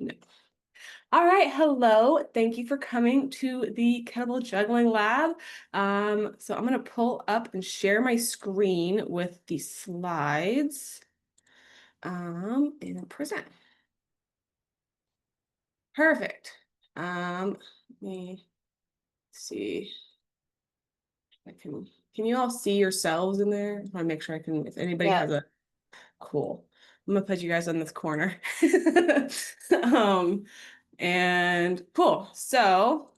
No. All right, hello. Thank you for coming to the Kettlebell Juggling Lab. So I'm going to pull up and share my screen with the slides and present. Perfect. Let me see. I can you all see yourselves in there? I want to make sure I can, if anybody has Yes. a cool. I'm gonna put you guys on this corner. Um, and cool. So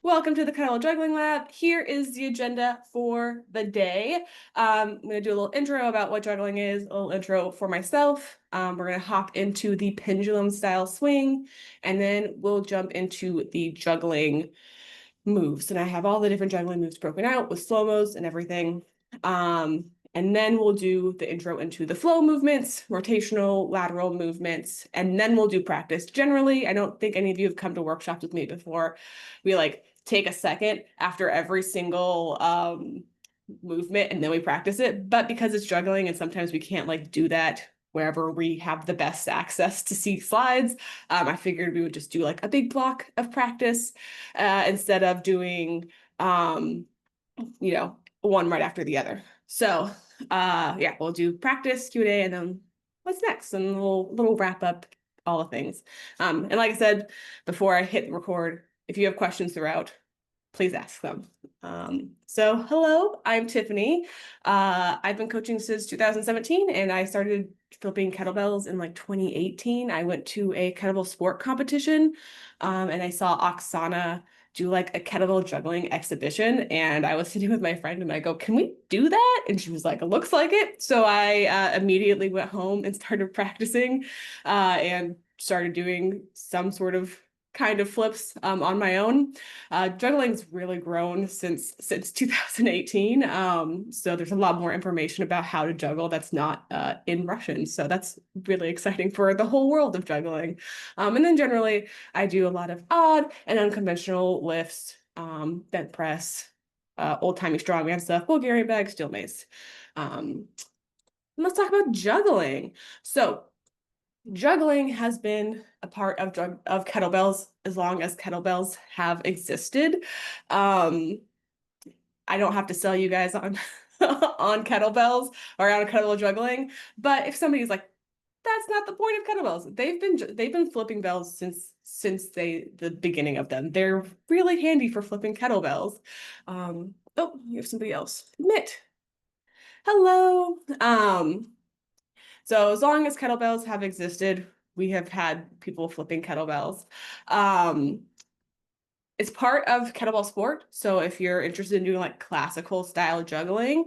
welcome to the Kettlebell Juggling Lab. Here is the agenda for the day. I'm going to do a little intro about what juggling is, a little intro for myself. We're going to hop into the pendulum style swing, and then we'll jump into the juggling moves. And I have all the different juggling moves broken out with slow-mos and everything. And then we'll do the intro into the flow movements, rotational, lateral movements, and then we'll do practice. Generally, I don't think any of you have come to workshops with me before. We like take a second after every single movement and then we practice it. But because it's juggling and sometimes we can't like do that wherever we have the best access to see slides, I figured we would just do like a big block of practice instead of doing, you know, one right after the other. So yeah, we'll do practice, Q&A, and then what's next? And we'll wrap up all the things. And like I said, before I hit record, if you have questions throughout, please ask them. So hello, I'm Tiffany. I've been coaching since 2017 and I started flipping kettlebells in like 2018. I went to a kettlebell sport competition and I saw Oksana do like a kettlebell juggling exhibition. And I was sitting with my friend and I go, can we do that? And she was like, it looks like it. So I immediately went home and started practicing and started doing some sort of kind of flips on my own. Juggling's really grown since 2018. So there's a lot more information about how to juggle that's not in Russian. So that's really exciting for the whole world of juggling. And then generally, I do a lot of odd and unconventional lifts, bent press, old-timey strongman stuff, Bulgarian bag, steel mace. Let's talk about juggling. So juggling has been a part of kettlebells as long as kettlebells have existed. Um, I don't have to sell you guys on on kettlebells or on kettlebell juggling, but if somebody's like, that's not the point of kettlebells. They've been flipping bells since the beginning of them. They're really handy for flipping kettlebells. Oh, you have somebody else. Admit. Hello. So as long as kettlebells have existed, we have had people flipping kettlebells. Um, it's part of kettlebell sport. So if you're interested in doing like classical style juggling,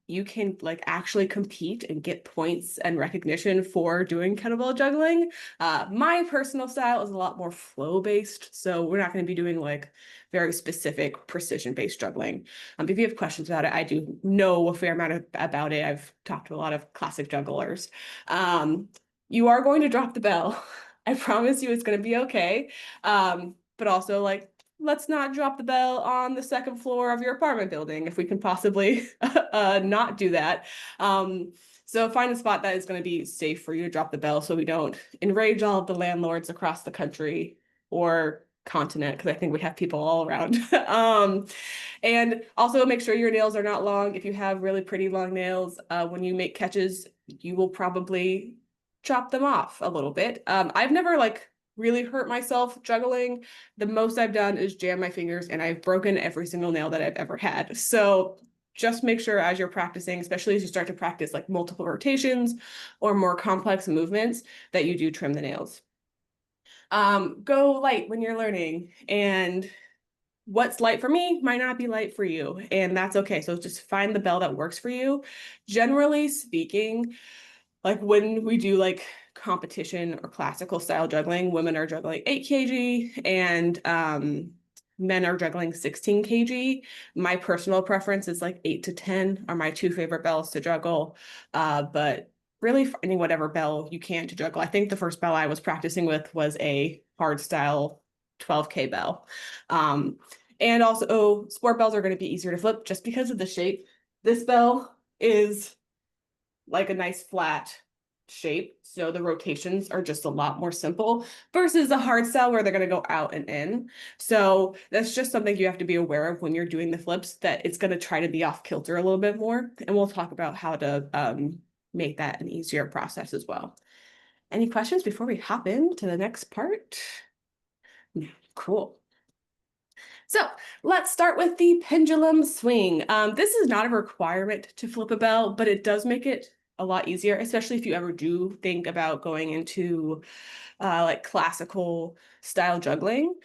you can like actually compete and get points and recognition for doing kettlebell juggling. My personal style is a lot more flow based. So we're not going to be doing like very specific precision based juggling. If you have questions about it, I do know a fair amount about it. I've talked to a lot of classic jugglers. You are going to drop the bell. I promise you it's going to be okay. But also like let's not drop the bell on the second floor of your apartment building if we can possibly not do that. So find a spot that is going to be safe for you to drop the bell so we don't enrage all of the landlords across the country or continent because I think we have people all around. And also make sure your nails are not long. If you have really pretty long nails, when you make catches, you will probably chop them off a little bit. I've never like really hurt myself juggling. The most I've done is jam my fingers and I've broken every single nail that I've ever had. So just make sure as you're practicing, especially as you start to practice like multiple rotations or more complex movements, that you do trim the nails. Go light when you're learning, and what's light for me might not be light for you, and that's okay. So just find the bell that works for you. Generally speaking, like when we do like competition or classical style juggling, women are juggling 8 kg and men are juggling 16 kg. My personal preference is like 8 to 10 are my two favorite bells to juggle. But really finding whatever bell you can to juggle. I think the first bell I was practicing with was a hard style 12K bell. And also sport bells are going to be easier to flip just because of the shape. This bell is like a nice flat shape. So the rotations are just a lot more simple versus a hard style where they're going to go out and in. So that's just something you have to be aware of when you're doing the flips, that it's going to try to be off kilter a little bit more. And we'll talk about how to make that an easier process as well. Any questions before we hop into the next part? Yeah, cool. So let's start with the pendulum swing. This is not a requirement to flip a bell, but it does make it a lot easier, especially if you ever do think about going into like classical style juggling,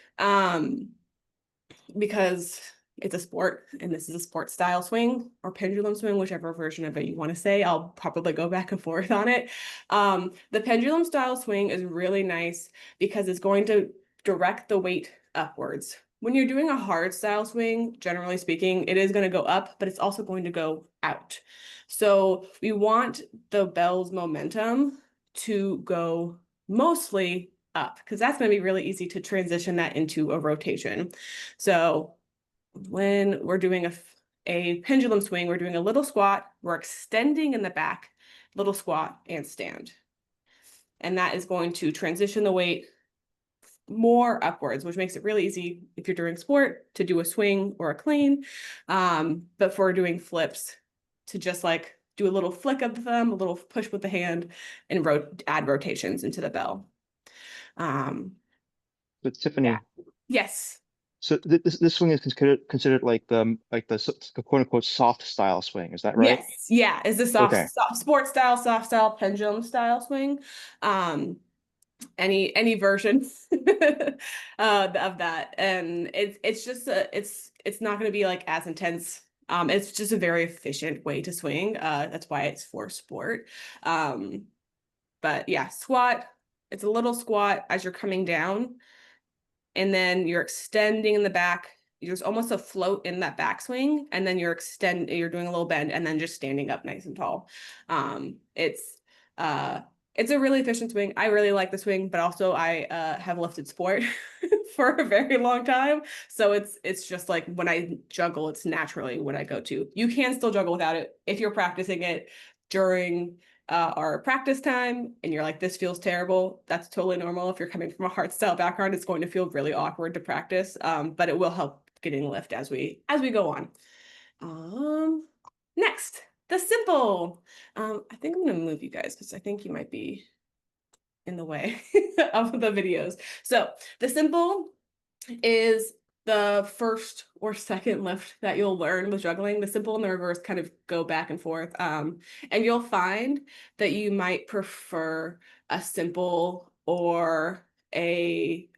because it's a sport and this is a sport style swing or pendulum swing, whichever version of it you want to say. I'll probably go back and forth on it. The pendulum style swing is really nice because it's going to direct the weight upwards. When you're doing a hard style swing, generally speaking, it is going to go up, but it's also going to go out. So we want the bell's momentum to go mostly up, because that's going to be really easy to transition that into a rotation. So when we're doing a pendulum swing, we're doing a little squat, we're extending in the back, little squat and stand. And that is going to transition the weight more upwards, which makes it really easy if you're doing sport to do a swing or a clean. But for doing flips, to just like do a little flick of the thumb, a little push with the hand, and add rotations into the bell. But Tiffany, Yeah. Yes. so this swing is considered like the quote unquote soft style swing. Is that right? Yes. Yeah. Is the Okay. soft sports style, soft style, pendulum style swing. Um, any version of that. And it's just it's not gonna be like as intense. It's just a very efficient way to swing. That's why it's for sport. But yeah, squat, it's a little squat as you're coming down, and then you're extending in the back. There's almost a float in that backswing, and then you're doing a little bend, and then just standing up nice and tall. Um, it's uh, it's a really efficient swing. I really like the swing, but also I have lifted sport for a very long time, so it's just like when I juggle, it's naturally what I go to. You can still juggle without it if you're practicing it during our practice time and you're like, this feels terrible. That's totally normal. If you're coming from a hard style background, it's going to feel really awkward to practice, but it will help getting lift as we go on. Next, the simple. I think I'm gonna move you guys because I think you might be in the way of the videos. So the simple is the first or second lift that you'll learn with juggling. The simple and the reverse kind of go back and forth. And you'll find that you might prefer a simple or a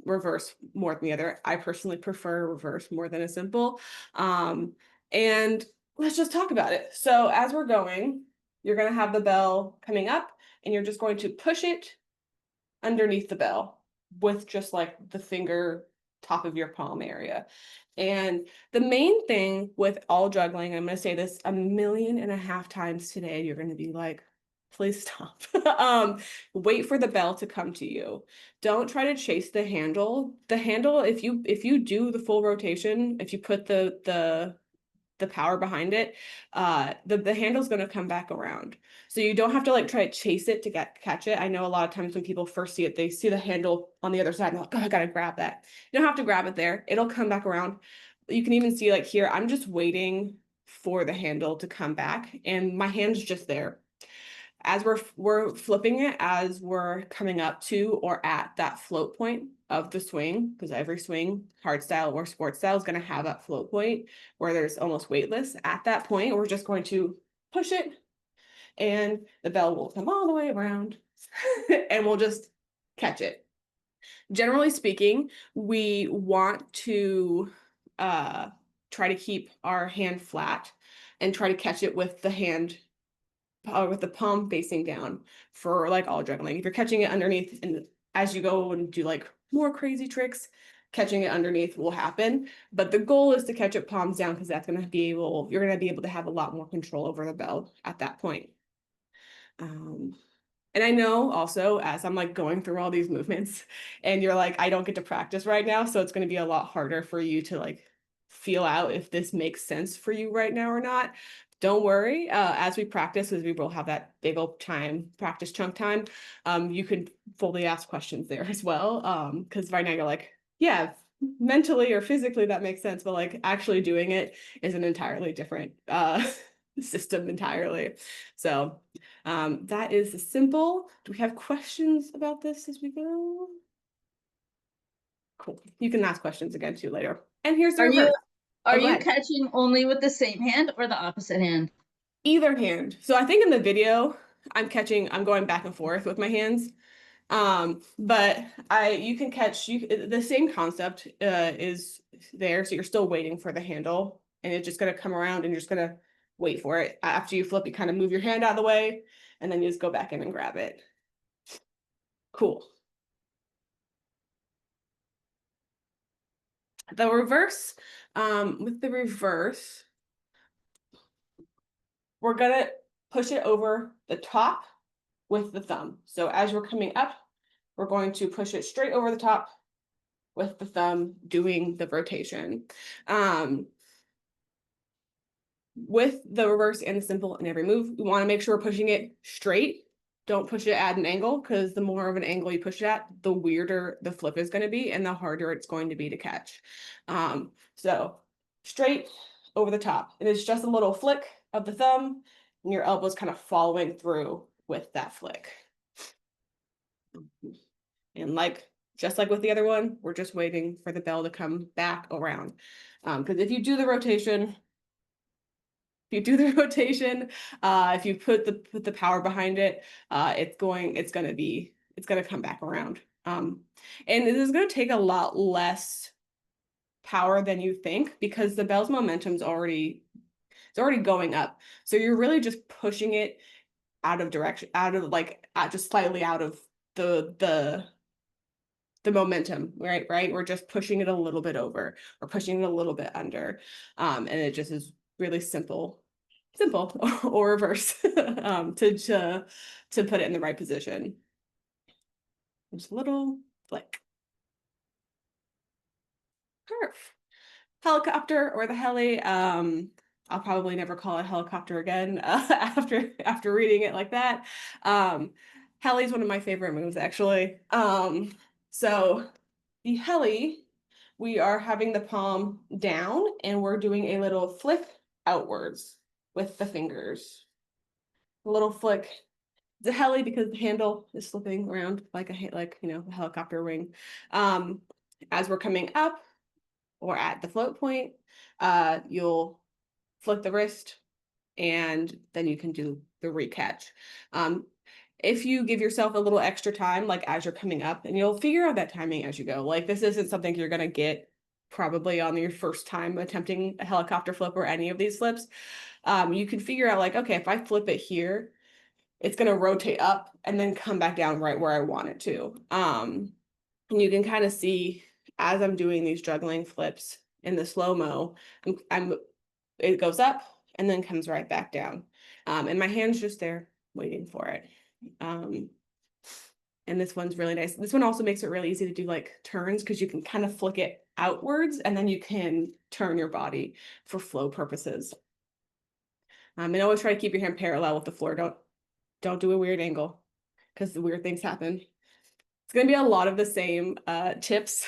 reverse more than the other. I personally prefer a reverse more than a simple. And let's just talk about it. So as we're going, you're going to have the bell coming up and you're just going to push it underneath the bell with just like the finger top of your palm area. And the main thing with all juggling, I'm going to say this 1.5 million times today, you're going to be like, please stop. Wait for the bell to come to you. Don't try to chase the handle. The handle, if you do the full rotation, if you put the power behind it, the handle's going to come back around. So you don't have to like try to chase it to catch it. I know a lot of times when people first see it, they see the handle on the other side and they're like, oh, I gotta grab that. You don't have to grab it there. It'll come back around. You can even see like here, I'm just waiting for the handle to come back and my hand's just there. As we're flipping it, as we're coming up to or at that float point of the swing, because every swing, hard style or sports style, is going to have that float point where there's almost weightless. At that point, we're just going to push it and the bell will come all the way around and we'll just catch it. Generally speaking, we want to try to keep our hand flat and try to catch it with the hand with the palm facing down for like all juggling. If you're catching it underneath and as you go and do like more crazy tricks, catching it underneath will happen. But the goal is to catch it palms down because that's going to be you're going to be able to have a lot more control over the bell at that point. And I know also as I'm like going through all these movements and you're like, I don't get to practice right now. So it's going to be a lot harder for you to like feel out if this makes sense for you right now or not. don't worry. As we practice, because we will have that big old practice chunk time, you can fully ask questions there as well. Because right now you're like, yeah, mentally or physically that makes sense, but like actually doing it is an entirely different system entirely. So that is simple. Do we have questions about this as we go? Cool. You can ask questions again too later. And here's the Are you reverse. are Oh, go you ahead. catching only with the same hand or the opposite hand? Either hand. So I think in the video, I'm going back and forth with my hands. But you can catch the same concept is there. So you're still waiting for the handle and it's just gonna come around and you're just gonna wait for it. After you flip, you kind of move your hand out of the way and then you just go back in and grab it. Cool. The reverse, with the reverse, we're gonna push it over the top with the thumb. So as we're coming up, we're going to push it straight over the top with the thumb doing the rotation. With the reverse and the simple in every move, we want to make sure we're pushing it straight. Don't push it at an angle because the more of an angle you push it at, the weirder the flip is going to be and the harder it's going to be to catch. So straight over the top. And it's just a little flick of the thumb and your elbow's kind of following through with that flick. And just like with the other one, we're just waiting for the bell to come back around. Because if you do the rotation, if you put the power behind it, it's gonna come back around. And it is gonna take a lot less power than you think because the bell's momentum's already going up. So you're really just pushing it out of direction, just slightly out of the momentum, right? We're just pushing it a little bit over or pushing it a little bit under. And it just is really simple or reverse to put it in the right position. Just a little flick. Perf. Helicopter or the heli. I'll probably never call it helicopter again after reading it like that. Heli is one of my favorite moves actually. So the heli, we are having the palm down and we're doing a little flick outwards with the fingers. A little flick. The heli because the handle is flipping around like a helicopter wing. As we're coming up or at the float point, you'll flick the wrist and then you can do the recatch. If you give yourself a little extra time, like as you're coming up, and you'll figure out that timing as you go. Like this isn't something you're gonna get probably on your first time attempting a helicopter flip or any of these flips. You can figure out like, okay, if I flip it here, it's gonna rotate up and then come back down right where I want it to. And you can kind of see as I'm doing these juggling flips in the slow-mo, it goes up and then comes right back down. And my hand's just there waiting for it. And this one's really nice. This one also makes it really easy to do like turns because you can kind of flick it outwards and then you can turn your body for flow purposes. And always try to keep your hand parallel with the floor. Don't do a weird angle because the weird things happen. It's going to be a lot of the same tips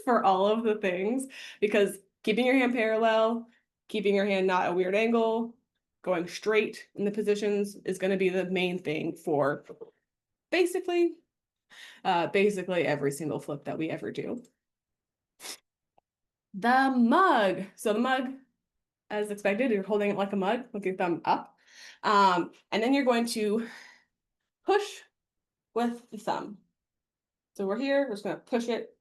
for all of the things because keeping your hand parallel, keeping your hand not a weird angle, going straight in the positions is going to be the main thing for basically every single flip that we ever do. The mug. So the mug, as expected, you're holding it like a mug with your thumb up. And then you're going to push with the thumb. So we're here, we're just going to push it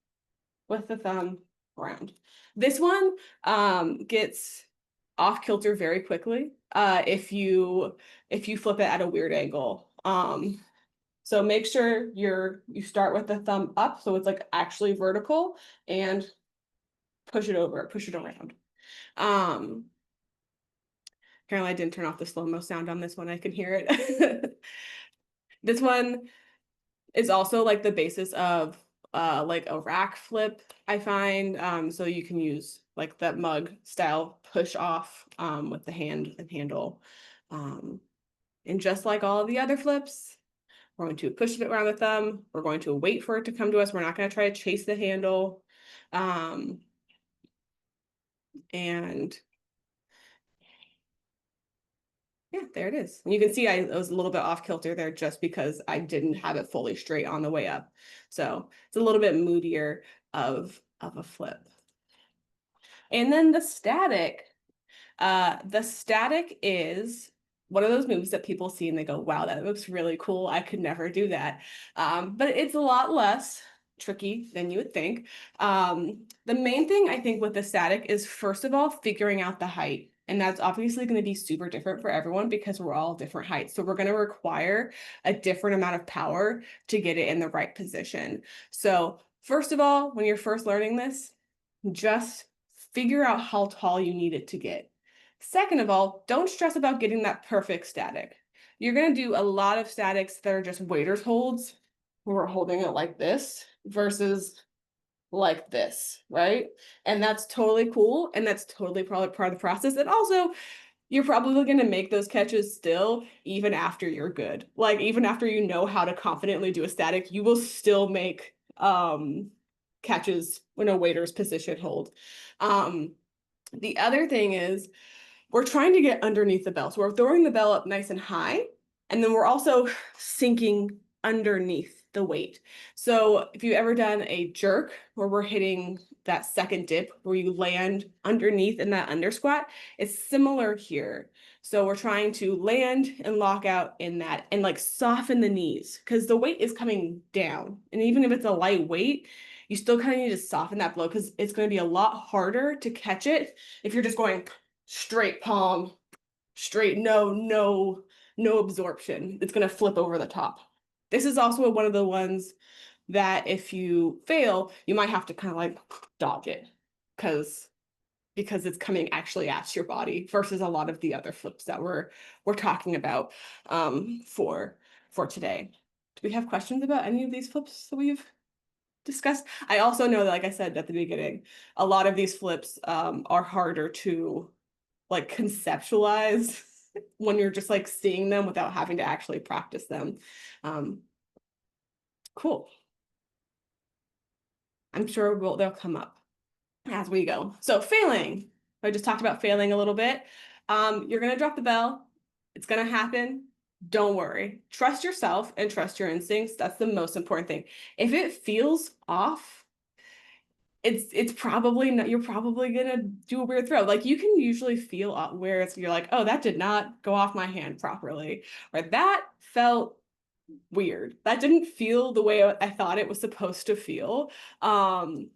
with the thumb around. This one gets off kilter very quickly if you flip it at a weird angle. So make sure you start with the thumb up so it's like actually vertical and push it around. Apparently I didn't turn off the slow-mo sound on this one. I can hear it. This one is also like the basis of like a rack flip, I find. So you can use like that mug style push off with the hand and handle. And just like all of the other flips, we're going to push it around the thumb. We're going to wait for it to come to us. We're not going to try to chase the handle. And yeah, there it is. And you can see I was a little bit off kilter there just because I didn't have it fully straight on the way up. So it's a little bit moodier of a flip. And then the static. The static is one of those moves that people see and they go, wow, that looks really cool. I could never do that. But it's a lot less tricky than you would think. The main thing I think with the static is, first of all, figuring out the height. And that's obviously going to be super different for everyone because we're all different heights. So we're going to require a different amount of power to get it in the right position. So first of all, when you're first learning this, just figure out how tall you need it to get. Second of all, don't stress about getting that perfect static. You're going to do a lot of statics that are just waiter's holds, where we're holding it like this versus like this, right? And that's totally cool. And that's totally probably part of the process. And also, you're probably going to make those catches still, even after you're good. Like, even after you know how to confidently do a static, you will still make catches in a waiter's position hold. The other thing is, we're trying to get underneath the bell. So we're throwing the bell up nice and high, and then we're also sinking underneath the weight. So if you've ever done a jerk where we're hitting that second dip where you land underneath in that under squat, it's similar here. So we're trying to land and lock out in that and like soften the knees because the weight is coming down. And even if it's a light weight, you still kind of need to soften that blow because it's going to be a lot harder to catch it if you're just going straight palm, straight, no absorption. It's going to flip over the top. This is also one of the ones that if you fail, you might have to kind of like dodge it because it's coming actually at your body versus a lot of the other flips that we're talking about for today. Do we have questions about any of these flips that we've discussed? I also know that, like I said at the beginning, a lot of these flips are harder to like conceptualize when you're just like seeing them without having to actually practice them. Cool. I'm sure they'll come up as we go. So failing. I just talked about failing a little bit. You're gonna drop the bell. It's gonna happen. Don't worry. Trust yourself and trust your instincts. That's the most important thing. If it feels off, it's probably not, you're probably gonna do a weird throw. Like you can usually feel where you're like, oh, that did not go off my hand properly, or that felt weird. That didn't feel the way I thought it was supposed to feel. And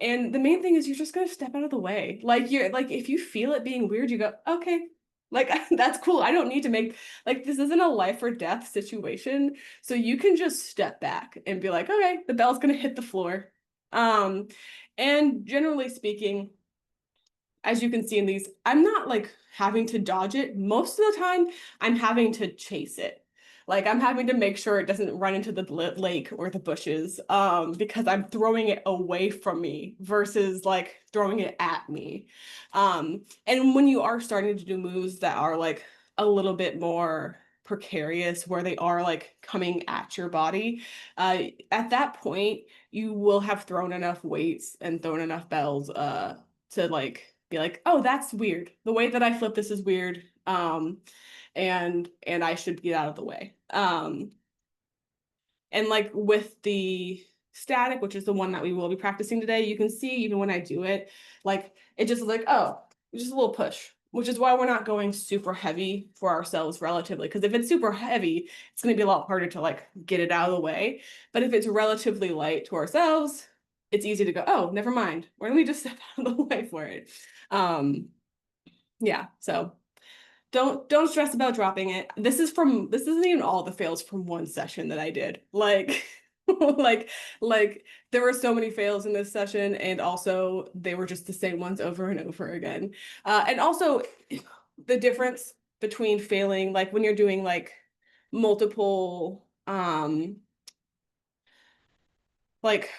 the main thing is you're just gonna step out of the way. Like you're like, if you feel it being weird, you go, okay, like that's cool. I don't need to make, like, this isn't a life or death situation. So you can just step back and be like, okay, the bell's gonna hit the floor. And generally speaking, as you can see in these, I'm not like having to dodge it. Most of the time, I'm having to chase it. Like I'm having to make sure it doesn't run into the lake or the bushes because I'm throwing it away from me versus like throwing it at me. And when you are starting to do moves that are like a little bit more precarious where they are like coming at your body, at that point, you will have thrown enough weights and thrown enough bells to like be like, oh, that's weird. The way that I flip this is weird. And I should get out of the way. And like with the static, which is the one that we will be practicing today, you can see even when I do it, like it just is like, oh, just a little push, which is why we're not going super heavy for ourselves relatively. Because if it's super heavy, it's going to be a lot harder to like get it out of the way. But if it's relatively light to ourselves, it's easy to go, oh, never mind. Why don't we just step out of the way for it? Yeah, so don't stress about dropping it. This isn't even all the fails from one session that I did. Like like there were so many fails in this session, and also they were just the same ones over and over again. And also the difference between failing, like when you're doing like multiple like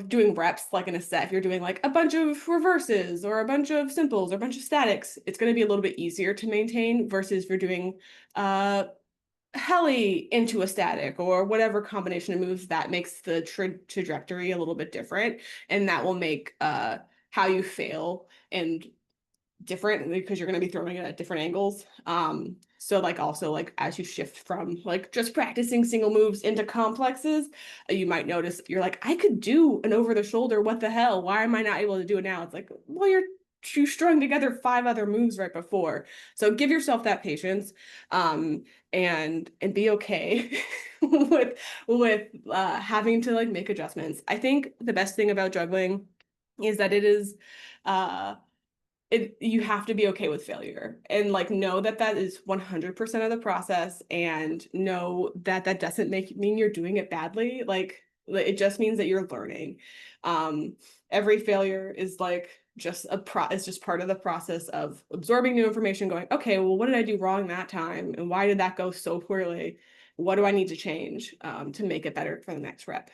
doing reps like in a set. If you're doing like a bunch of reverses or a bunch of simples or a bunch of statics, it's going to be a little bit easier to maintain versus if you're doing heli into a static or whatever combination of moves that makes the trajectory a little bit different, and that will make how you fail and different because you're going to be throwing it at different angles. So like also like as you shift from like just practicing single moves into complexes, you might notice you're like, I could do an over the shoulder. What the hell? Why am I not able to do it now? It's like, well, you strung together 5 other moves right before. So give yourself that patience, and be okay with having to like make adjustments. I think the best thing about juggling is that it is you have to be okay with failure and like know that that is 100% of the process, and know that that doesn't mean you're doing it badly. Like it just means that you're learning. Every failure is like just it's just part of the process of absorbing new information, going, okay, well, what did I do wrong that time? And why did that go so poorly? What do I need to change to make it better for the next rep?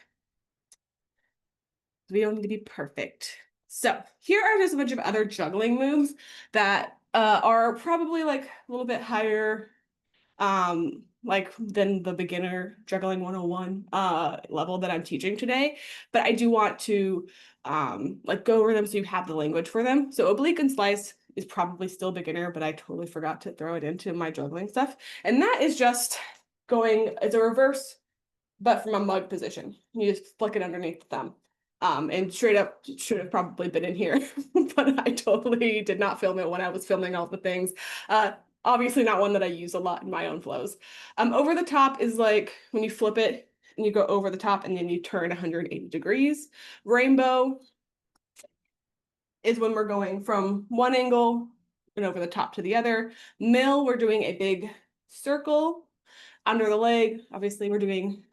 We don't need to be perfect. So here are just a bunch of other juggling moves that are probably like a little bit higher like than the beginner juggling 101 level that I'm teaching today, but I do want to like go over them so you have the language for them. So oblique and slice is probably still beginner, but I totally forgot to throw it into my juggling stuff. And that is just going, it's a reverse, but from a mug position. You just flick it underneath the thumb. And straight up should have probably been in here, but I totally did not film it when I was filming all the things. Obviously not one that I use a lot in my own flows. Over the top is like when you flip it and you go over the top and then you turn 180 degrees. Rainbow is when we're going from one angle and over the top to the other. Mill, we're doing a big circle under the leg. Obviously we're doing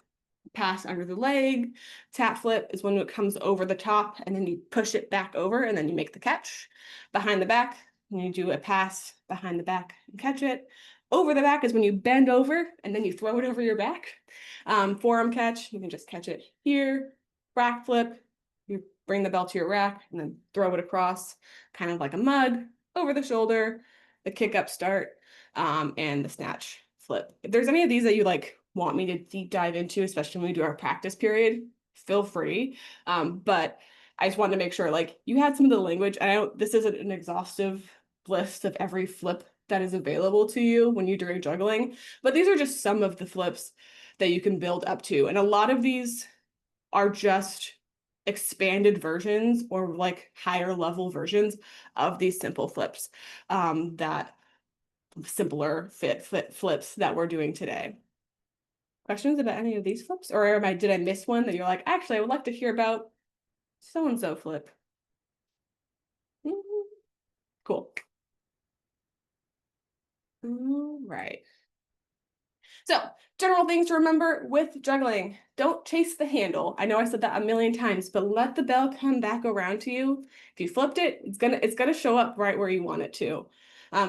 pass under the leg. Tap flip is when it comes over the top and then you push it back over and then you make the catch. Behind the back, and you do a pass behind the back and catch it. Over the back is when you bend over and then you throw it over your back. Forearm catch, you can just catch it here. Rack flip, you bring the bell to your rack and then throw it across, kind of like a mug, over the shoulder, the kick up start, and the snatch flip. If there's any of these that you like want me to deep dive into, especially when we do our practice period, feel free. But I just wanted to make sure like you had some of the language. I know this isn't an exhaustive list of every flip that is available to you when you're doing juggling, but these are just some of the flips that you can build up to. And a lot of these are just expanded versions or like higher level versions of these simple flips, that simpler flips that we're doing today. Questions about any of these flips? Or did I miss one that you're like, actually, I would like to hear about so-and-so flip? Cool. All right. So, general things to remember with juggling. Don't chase the handle. I know I said that a million times, but let the bell come back around to you. If you flipped it, it's gonna show up right where you want it to.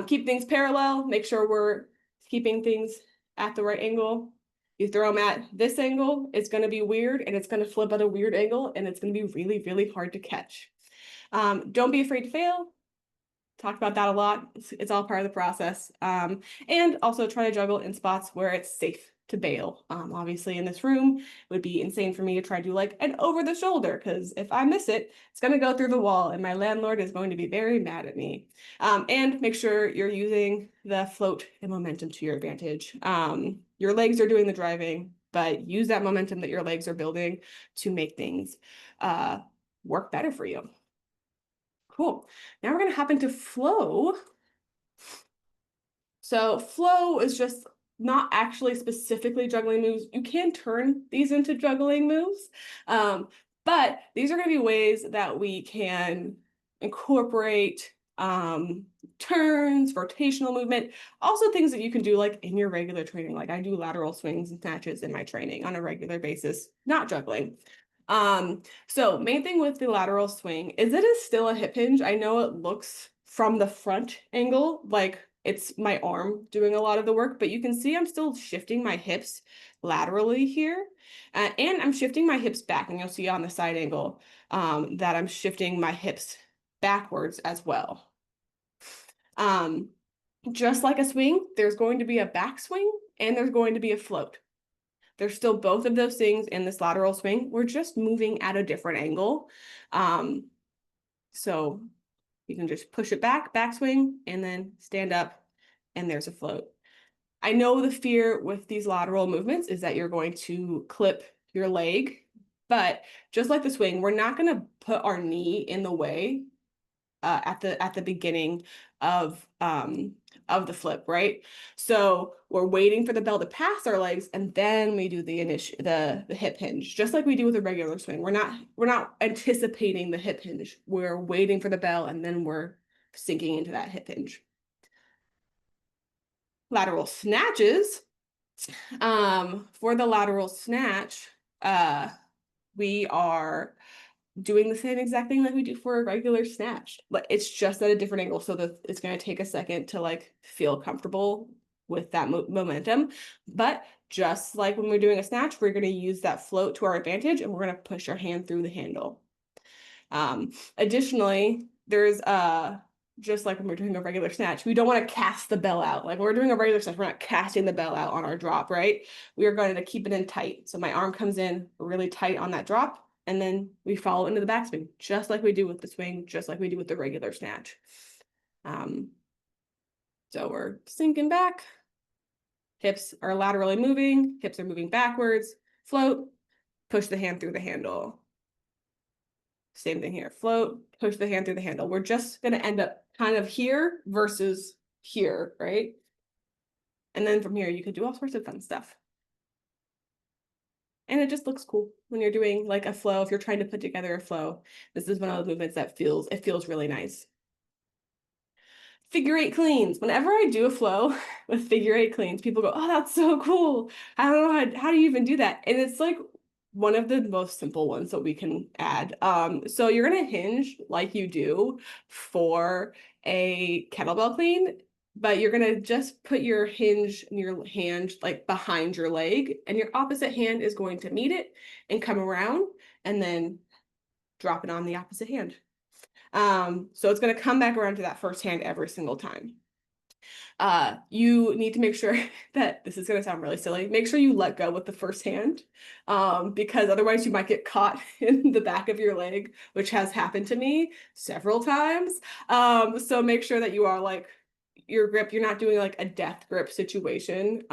Keep things parallel. Make sure we're keeping things at the right angle. You throw them at this angle, it's going to be weird and it's going to flip at a weird angle and it's going to be really, really hard to catch. Don't be afraid to fail. Talked about that a lot. It's all part of the process. And also try to juggle in spots where it's safe to bail. Obviously in this room, it would be insane for me to try to do like an over the shoulder, because if I miss it, it's going to go through the wall and my landlord is going to be very mad at me. And make sure you're using the float and momentum to your advantage. Your legs are doing the driving, but use that momentum that your legs are building to make things work better for you. Cool. Now we're going to hop into flow. So flow is just not actually specifically juggling moves. You can turn these into juggling moves, but these are going to be ways that we can incorporate turns, rotational movement, also things that you can do like in your regular training. Like I do lateral swings and snatches in my training on a regular basis, not juggling. So main thing with the lateral swing is it is still a hip hinge. I know it looks from the front angle like it's my arm doing a lot of the work, but you can see I'm still shifting my hips laterally here. And I'm shifting my hips back, and you'll see on the side angle that I'm shifting my hips backwards as well. Just like a swing, there's going to be a backswing and there's going to be a float. There's still both of those things in this lateral swing. We're just moving at a different angle. So you can just push it back, backswing, and then stand up, and there's a float. I know the fear with these lateral movements is that you're going to clip your leg, but just like the swing, we're not going to put our knee in the way at the beginning of the flip, right? So we're waiting for the bell to pass our legs, and then we do the hip hinge, just like we do with a regular swing. We're not anticipating the hip hinge. We're waiting for the bell, and then we're sinking into that hip hinge. Lateral snatches. For the lateral snatch, we are doing the same exact thing like we do for a regular snatch, but it's just at a different angle, so that it's going to take a second to like feel comfortable with that momentum. But just like when we're doing a snatch, we're going to use that float to our advantage, and we're going to push our hand through the handle. Additionally, there's just like when we're doing a regular snatch, we don't want to cast the bell out. Like when we're doing a regular snatch, we're not casting the bell out on our drop, right? We are going to keep it in tight. So my arm comes in really tight on that drop, and then we follow into the backswing, just like we do with the swing, just like we do with the regular snatch. So we're sinking back. Hips are laterally moving. Hips are moving backwards. Float, push the hand through the handle. Same thing here. Float, push the hand through the handle. We're just going to end up kind of here versus here, right? And then from here, you could do all sorts of fun stuff. And it just looks cool when you're doing like a flow. If you're trying to put together a flow, this is one of those movements that feels really nice. Figure 8 cleans. Whenever I do a flow with figure 8 cleans, people go, "Oh, that's so cool. I don't know how do you even do that?" And it's like one of the most simple ones that we can add. So you're gonna hinge like you do for a kettlebell clean, but you're gonna just put your hinge in your hand like behind your leg, and your opposite hand is going to meet it and come around, and then drop it on the opposite hand. So it's going to come back around to that first hand every single time. You need to make sure that, this is going to sound really silly, make sure you let go with the first hand, because otherwise you might get caught in the back of your leg, which has happened to me several times. So make sure that you are like, your grip, you're not doing like a death grip situation,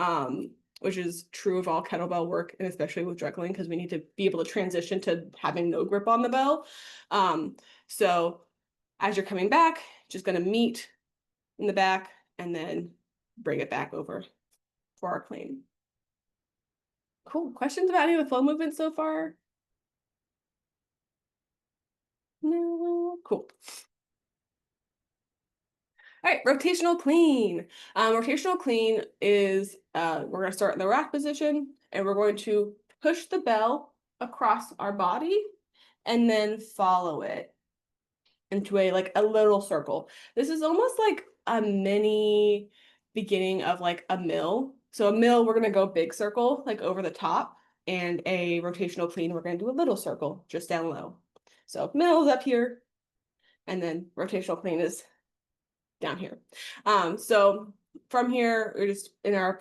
which is true of all kettlebell work, and especially with juggling, because we need to be able to transition to having no grip on the bell. So as you're coming back, just going to meet in the back and then bring it back over for our clean. Cool. Questions about any of the flow movements so far? No? Cool. All right, rotational clean. Rotational clean is, we're going to start in the rack position, and we're going to push the bell across our body and then follow it into a little circle. This is almost like a mini beginning of like a mill. So a mill, we're gonna go big circle, like over the top, and a rotational clean, we're gonna do a little circle just down low. So mill is up here, and then rotational clean is down here. So from here, we're just in our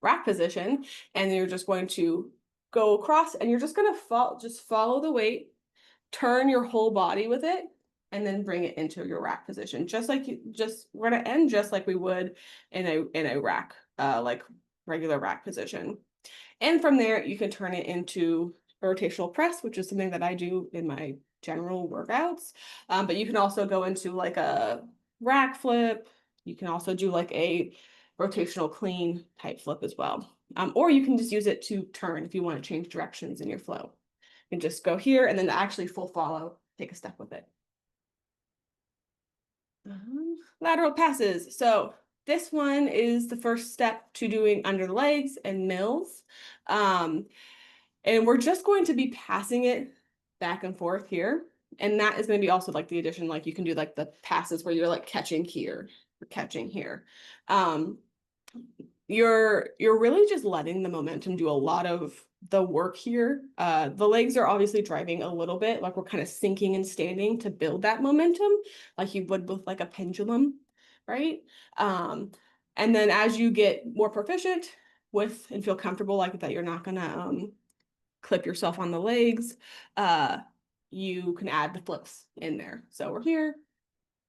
rack position, and you're just going to go across, and you're just going to follow the weight, turn your whole body with it, and then bring it into your rack position. We're going to end just like we would in a rack, like regular rack position. And from there, you can turn it into a rotational press, which is something that I do in my general workouts. But you can also go into like a rack flip. You can also do like a rotational clean type flip as well. Or you can just use it to turn if you want to change directions in your flow. You can just go here and then actually full follow, take a step with it. Lateral passes. So this one is the first step to doing under the legs and mills. And we're just going to be passing it back and forth here. And that is going to be also like the addition, like you can do like the passes where you're like catching here or catching here. you're really just letting the momentum do a lot of the work here. The legs are obviously driving a little bit, like we're kind of sinking and standing to build that momentum, like you would with like a pendulum, right? And then as you get more proficient with and feel comfortable like that, you're not gonna clip yourself on the legs, you can add the flips in there. So we're here,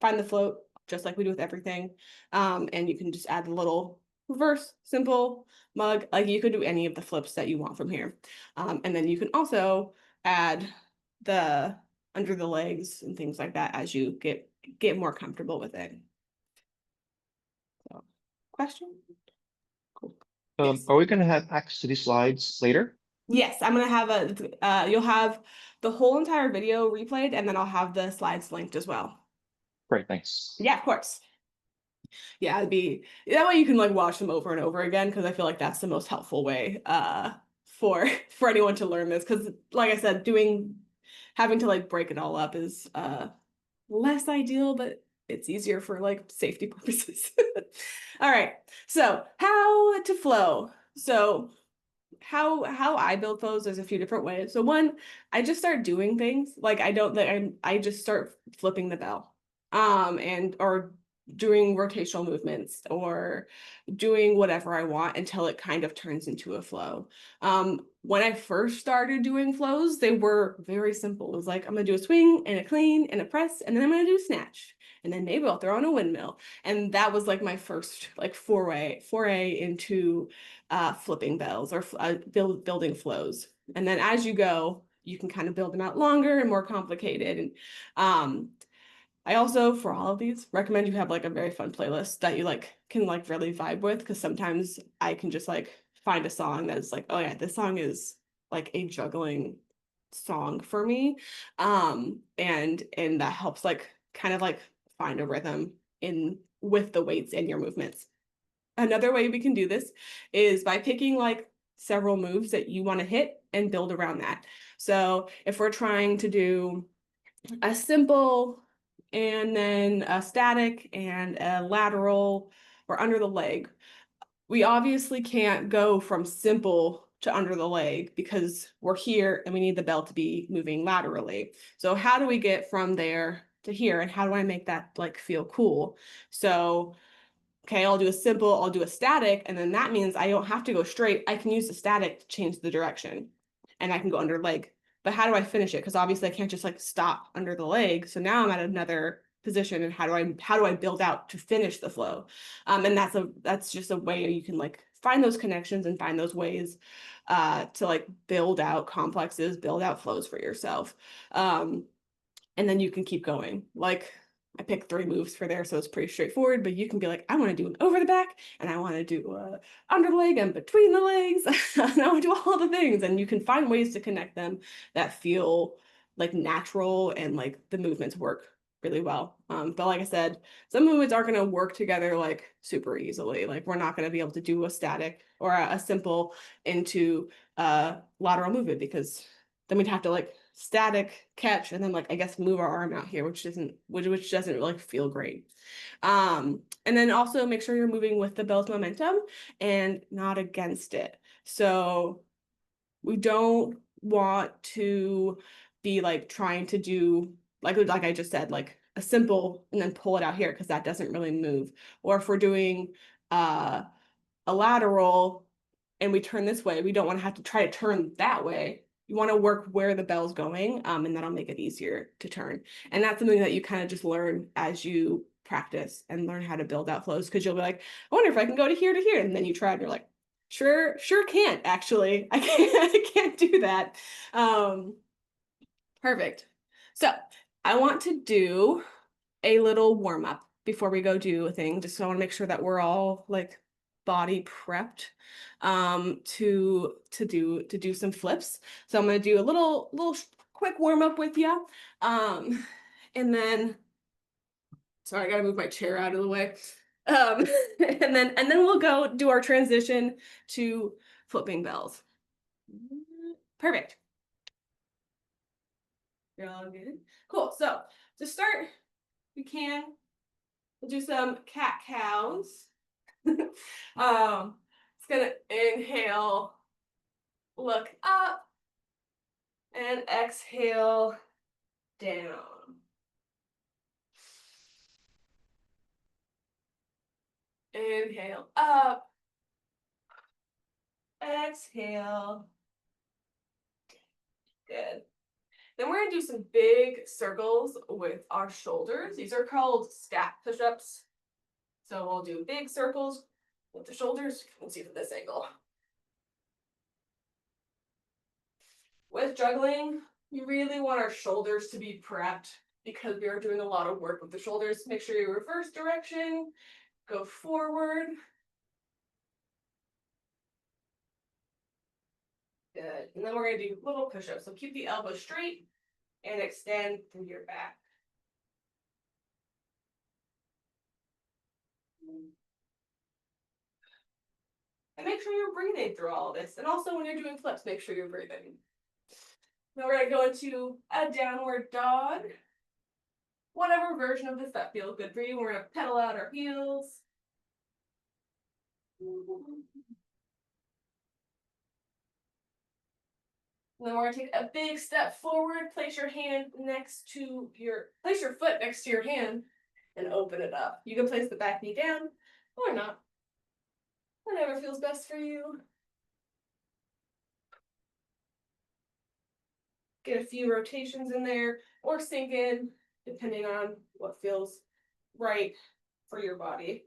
find the float, just like we do with everything. And you can just add the little reverse, simple mug. Like you could do any of the flips that you want from here. And then you can also add the under the legs and things like that as you get more comfortable with it. So, question? Cool. Yes. Are we gonna have access to these slides later? Yes, I'm gonna have you'll have the whole entire video replayed, and then I'll have the slides linked as well. Great, thanks. Yeah, of course. Yeah, it'd be that way you can like watch them over and over again, because I feel like that's the most helpful way for for anyone to learn this, because like I said, having to like break it all up is less ideal, but it's easier for like safety purposes. All right, so how to flow. So how I build flows, there's a few different ways. So one, I just start doing things. Like I just start flipping the bell. And or doing rotational movements or doing whatever I want until it kind of turns into a flow. When I first started doing flows, they were very simple. It was like, I'm gonna do a swing and a clean and a press, and then I'm gonna do a snatch. And then maybe I'll throw on a windmill. And that was like my first like foray into flipping bells or building flows. And then as you go, you can kind of build them out longer and more complicated. And I also, for all of these, recommend you have like a very fun playlist that you like can like really vibe with, because sometimes I can just like find a song that's like, oh yeah, this song is like a juggling song for me. And that helps like kind of like find a rhythm in with the weights and your movements. Another way we can do this is by picking like several moves that you want to hit and build around that. So if we're trying to do a simple and then a static and a lateral or under the leg, we obviously can't go from simple to under the leg because we're here and we need the bell to be moving laterally. So how do we get from there to here, and how do I make that like feel cool? So okay, I'll do a simple, I'll do a static, and then that means I don't have to go straight. I can use the static to change the direction, and I can go under leg. But how do I finish it? Because obviously I can't just like stop under the leg. So now I'm at another position, and how do I build out to finish the flow? And that's just a way you can like find those connections and find those ways to like build out complexes, build out flows for yourself. And then you can keep going. Like I picked 3 moves for there, so it's pretty straightforward, but you can be like, I want to do an over the back, and I want to do under the leg and between the legs, and I want to do all the things. And you can find ways to connect them that feel like natural and like the movements work really well. But like I said, some movements aren't going to work together like super easily. Like we're not going to be able to do a static or a simple into a lateral movement, because then we'd have to like static catch and then like I guess move our arm out here, which doesn't really feel great. And then also make sure you're moving with the bell's momentum and not against it. So we don't want to be like trying to do like I just said, like a simple and then pull it out here, because that doesn't really move. Or if we're doing a lateral and we turn this way, we don't want to have to try to turn that way. You want to work where the bell's going, and that'll make it easier to turn. And that's something that you kind of just learn as you practice and learn how to build out flows, because you'll be like, I wonder if I can go to here, and then you try and you're like, sure can't actually. I can't do that. Perfect. So I want to do a little warm up before we go do a thing, just so I want to make sure that we're all like body prepped to do some flips. So I'm going to do a little quick warm up with you. And then sorry, I got to move my chair out of the way. And then we'll go do our transition to flipping bells. Perfect. You're all good. Cool. So to start, we'll do some cat cows. It's gonna inhale, look up, and exhale down. Inhale up, exhale. Good. Then we're gonna do some big circles with our shoulders. These are called stack push-ups. So we'll do big circles with the shoulders. Let's see from this angle. With juggling, we really want our shoulders to be prepped because we are doing a lot of work with the shoulders. Make sure you reverse direction, go forward. Good. And then we're going to do little push-ups. So keep the elbow straight and extend through your back. And make sure you're breathing through all of this. And also when you're doing flips, make sure you're breathing. Now we're going to go into a downward dog. Whatever version of this that feels good for you. We're going to pedal out our heels. And then we're gonna take a big step forward, place your foot next to your hand and open it up. You can place the back knee down or not. Whatever feels best for you. Get a few rotations in there or sink in, depending on what feels right for your body.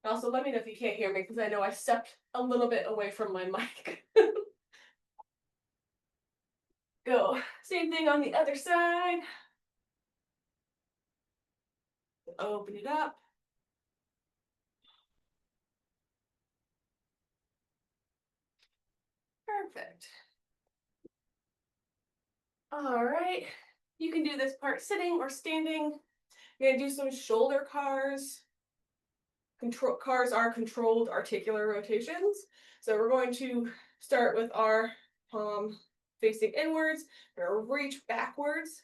Also, let me know if you can't hear me because I know I stepped a little bit away from my mic. Go. Same thing on the other side. Open it up. Perfect. All right. You can do this part sitting or standing. You're gonna do some shoulder cars. Cars are controlled articular rotations. So we're going to start with our palm facing inwards. We're gonna reach backwards.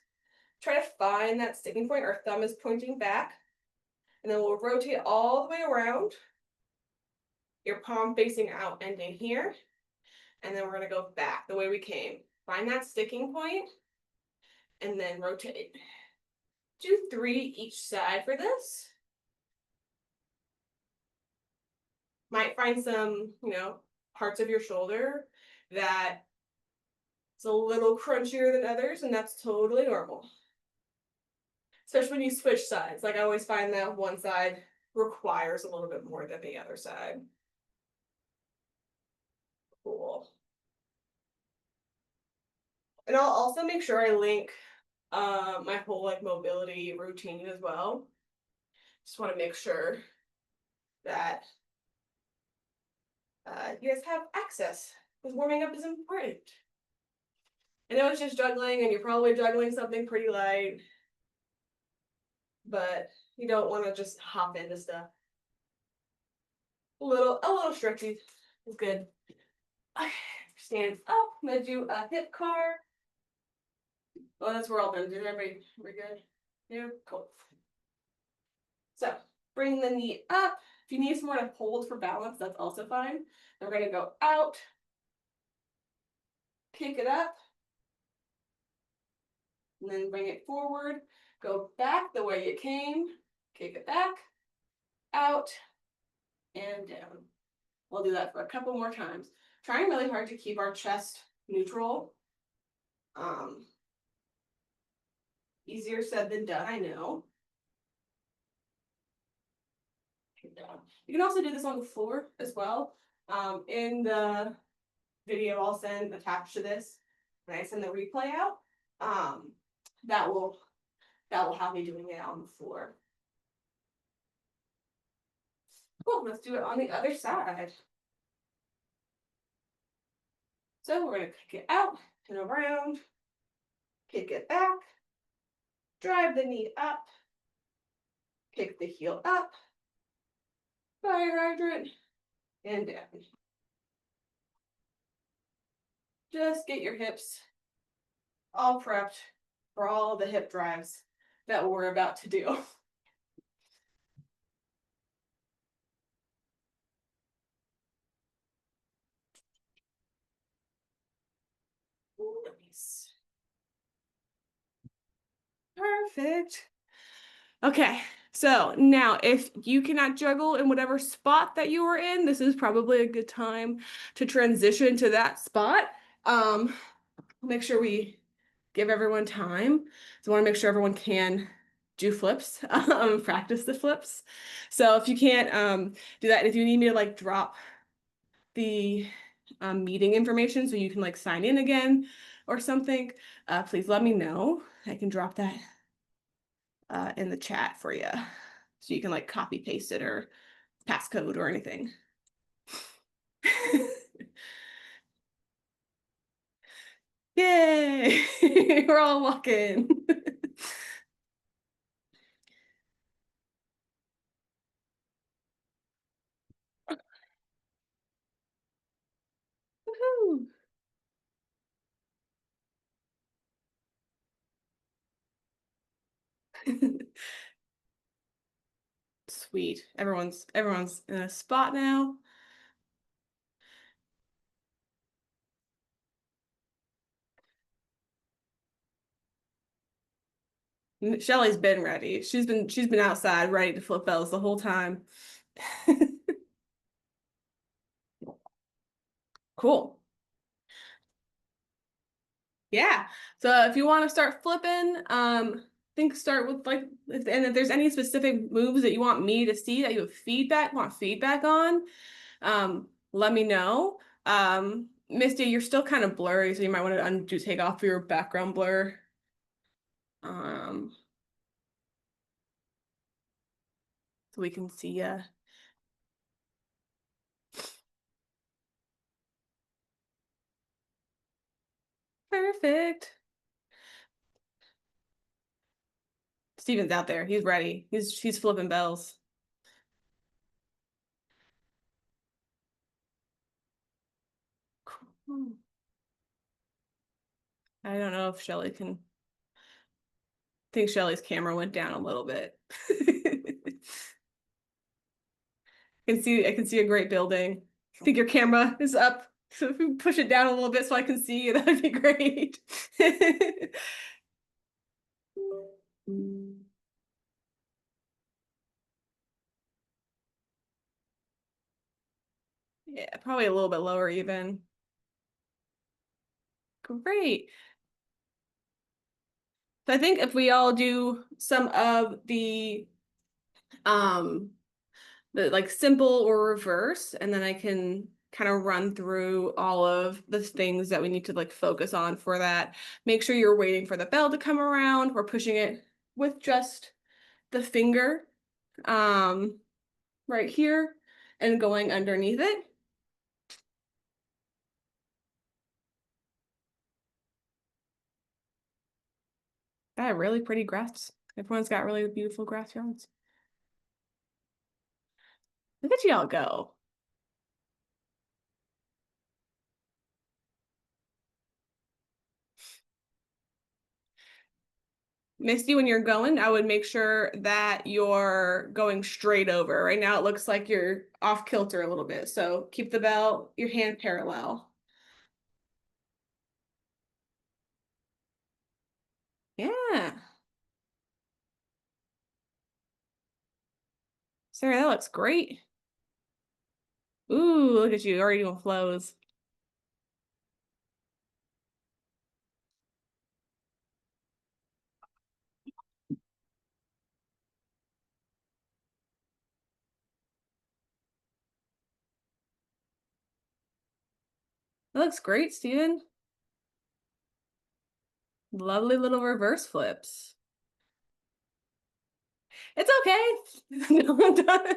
Try to find that sticking point. Our thumb is pointing back. And then we'll rotate all the way around. Your palm facing out, ending here. And then we're gonna go back the way we came. Find that sticking point and then rotate. Do 3 each side for this. Might find some, parts of your shoulder that it's a little crunchier than others, and that's totally normal. Especially when you switch sides. Like I always find that one side requires a little bit more than the other side. Cool. And I'll also make sure I link my whole mobility routine as well. Just want to make sure that you guys have access because warming up is important. I know it's just juggling and you're probably juggling something pretty light, but you don't want to just hop into stuff. A little stretchy is good. Stand up. I'm gonna do a hip car. Oh, that's where all done. Did everybody? We're good. Yeah, cool. So bring the knee up. If you need some more to hold for balance, that's also fine. Then we're gonna go out, pick it up, and then bring it forward. Go back the way you came. Kick it back, out, and down. We'll do that for a couple more times. Trying really hard to keep our chest neutral. Easier said than done, I know. You can also do this on the floor as well. In the video I'll send attached to this, when I send the replay out, that will have me doing it on the floor. Cool, let's do it on the other side. So we're gonna kick it out and around, kick it back, drive the knee up, kick the heel up, fire hydrant, and down. Just get your hips all prepped for all the hip drives that we're about to do. Perfect. Okay, so now if you cannot juggle in whatever spot that you are in, this is probably a good time to transition to that spot. Make sure we give everyone time. So I want to make sure everyone can do flips, practice the flips. So if you can't do that, and if you need me to like drop the meeting information so you can like sign in again or something, please let me know. I can drop that in the chat for you. So you can like copy paste it or passcode or anything. Yay! We're all walking. Woohoo! Sweet. Everyone's in a spot now. Shelly's been ready. She's been outside ready to flip bells the whole time. Cool. Yeah. So if you want to start flipping, think start with like and if there's any specific moves that you want me to see that you want feedback on, let me know. Misty, you're still kind of blurry, so you might want to take off your background blur. So we can see ya. Perfect. Steven's out there. He's ready. He's flipping bells. Cool. I don't know if Shelly can. I think Shelly's camera went down a little bit. I can see a great building. I think your camera is up. So if you push it down a little bit so I can see you, that'd be great. Yeah, probably a little bit lower even. Great. So I think if we all do some of the like simple or reverse, and then I can kind of run through all of the things that we need to like focus on for that. Make sure you're waiting for the bell to come around. We're pushing it with just the finger right here and going underneath it. Got really pretty grass. Everyone's got really beautiful grass yards. Look at y'all go. Misty, when you're going, I would make sure that you're going straight over. Right now, it looks like you're off kilter a little bit. So keep the bell, your hand parallel. Yeah. Sarah, that looks great. Ooh, look at you, already doing flows. That looks great, Steven. Lovely little reverse flips. It's okay. No, I'm done.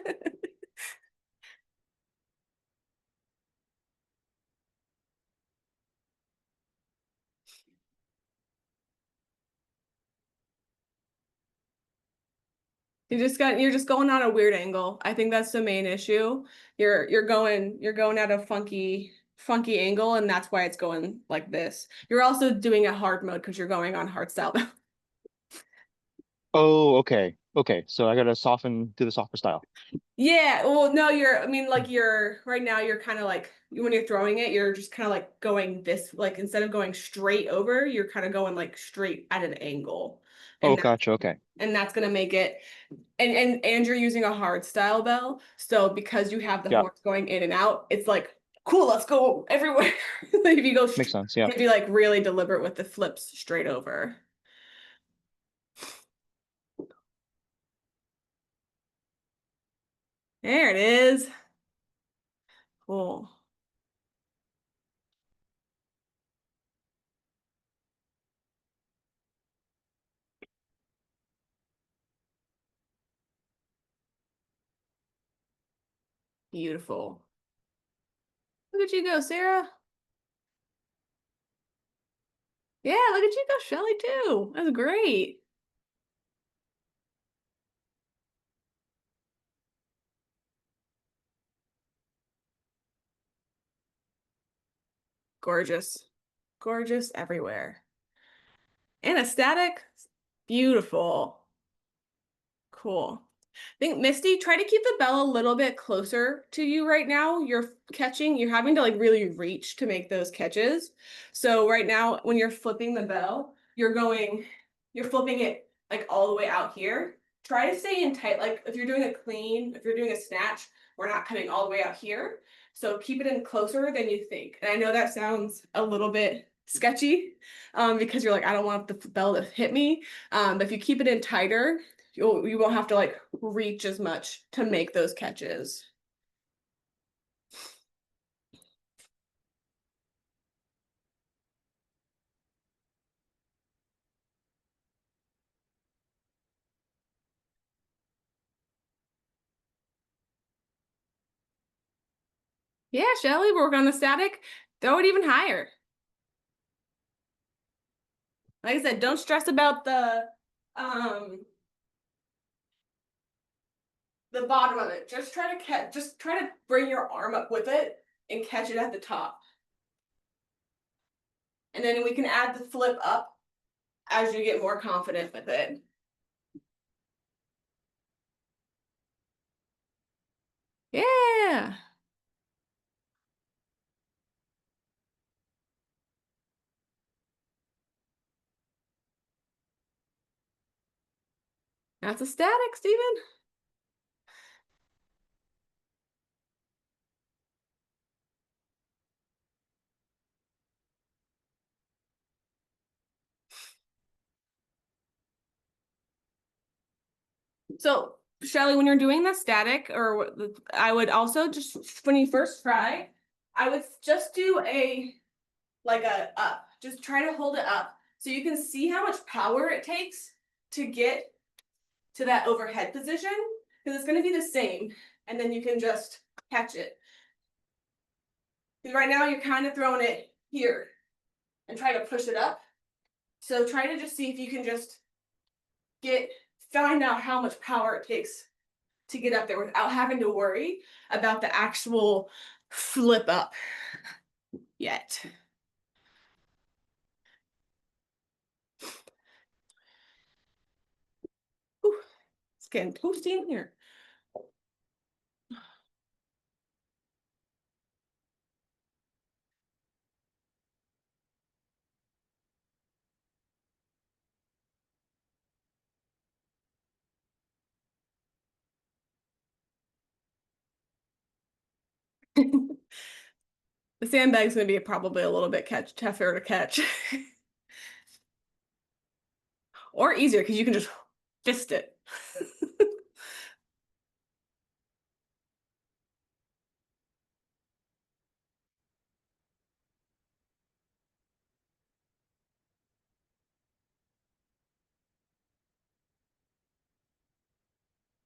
You're just going on a weird angle. I think that's the main issue. You're going at a funky angle, and that's why it's going like this. You're also doing a hard mode because you're going on hard style. Oh, okay. Okay. So I gotta do the softer style. Yeah, well, no, I mean, like right now you're kind of like, when you're throwing it, you're just kind of like going this, like instead of going straight over, you're kind of going like straight at an angle. Oh, And gotcha. Okay. and that's gonna make it, and you're using a hard style bell, so because you have the Yeah. horns going in and out, it's like cool, let's go everywhere. If you go Makes sense. Yeah. you'd be like really deliberate with the flips straight over. There it is. Cool. Beautiful. Look at you go, Sarah. Yeah, look at you go, Shelly, too. That's great. Gorgeous. Gorgeous everywhere. And a static. Beautiful. Cool. I think Misty, try to keep the bell a little bit closer to you right now. You're having to like really reach to make those catches. So right now, when you're flipping the bell, you're flipping it like all the way out here. Try to stay in tight, like if you're doing a clean, if you're doing a snatch, we're not coming all the way out here. So keep it in closer than you think. And I know that sounds a little bit sketchy, because you're like, I don't want the bell to hit me. But if you keep it in tighter, you won't have to like reach as much to make those catches. Yeah, Shelly, work on the static. Throw it even higher. Like I said, don't stress about the bottom of it. Just try to bring your arm up with it and catch it at the top. And then we can add the flip up as you get more confident with it. Yeah. That's a static, Steven. So, Shelly, when you're doing the static, I would also just, when you first try, I would just do like a up. Just try to hold it up so you can see how much power it takes to get to that overhead position, because it's going to be the same, and then you can just catch it. Because right now you're kind of throwing it here and try to push it up. So try to just see if you can just find out how much power it takes to get up there without having to worry about the actual flip up yet. Whew, it's getting toasty in here. The sandbag's gonna be probably a little bit tougher to catch. Or easier because you can just fist it.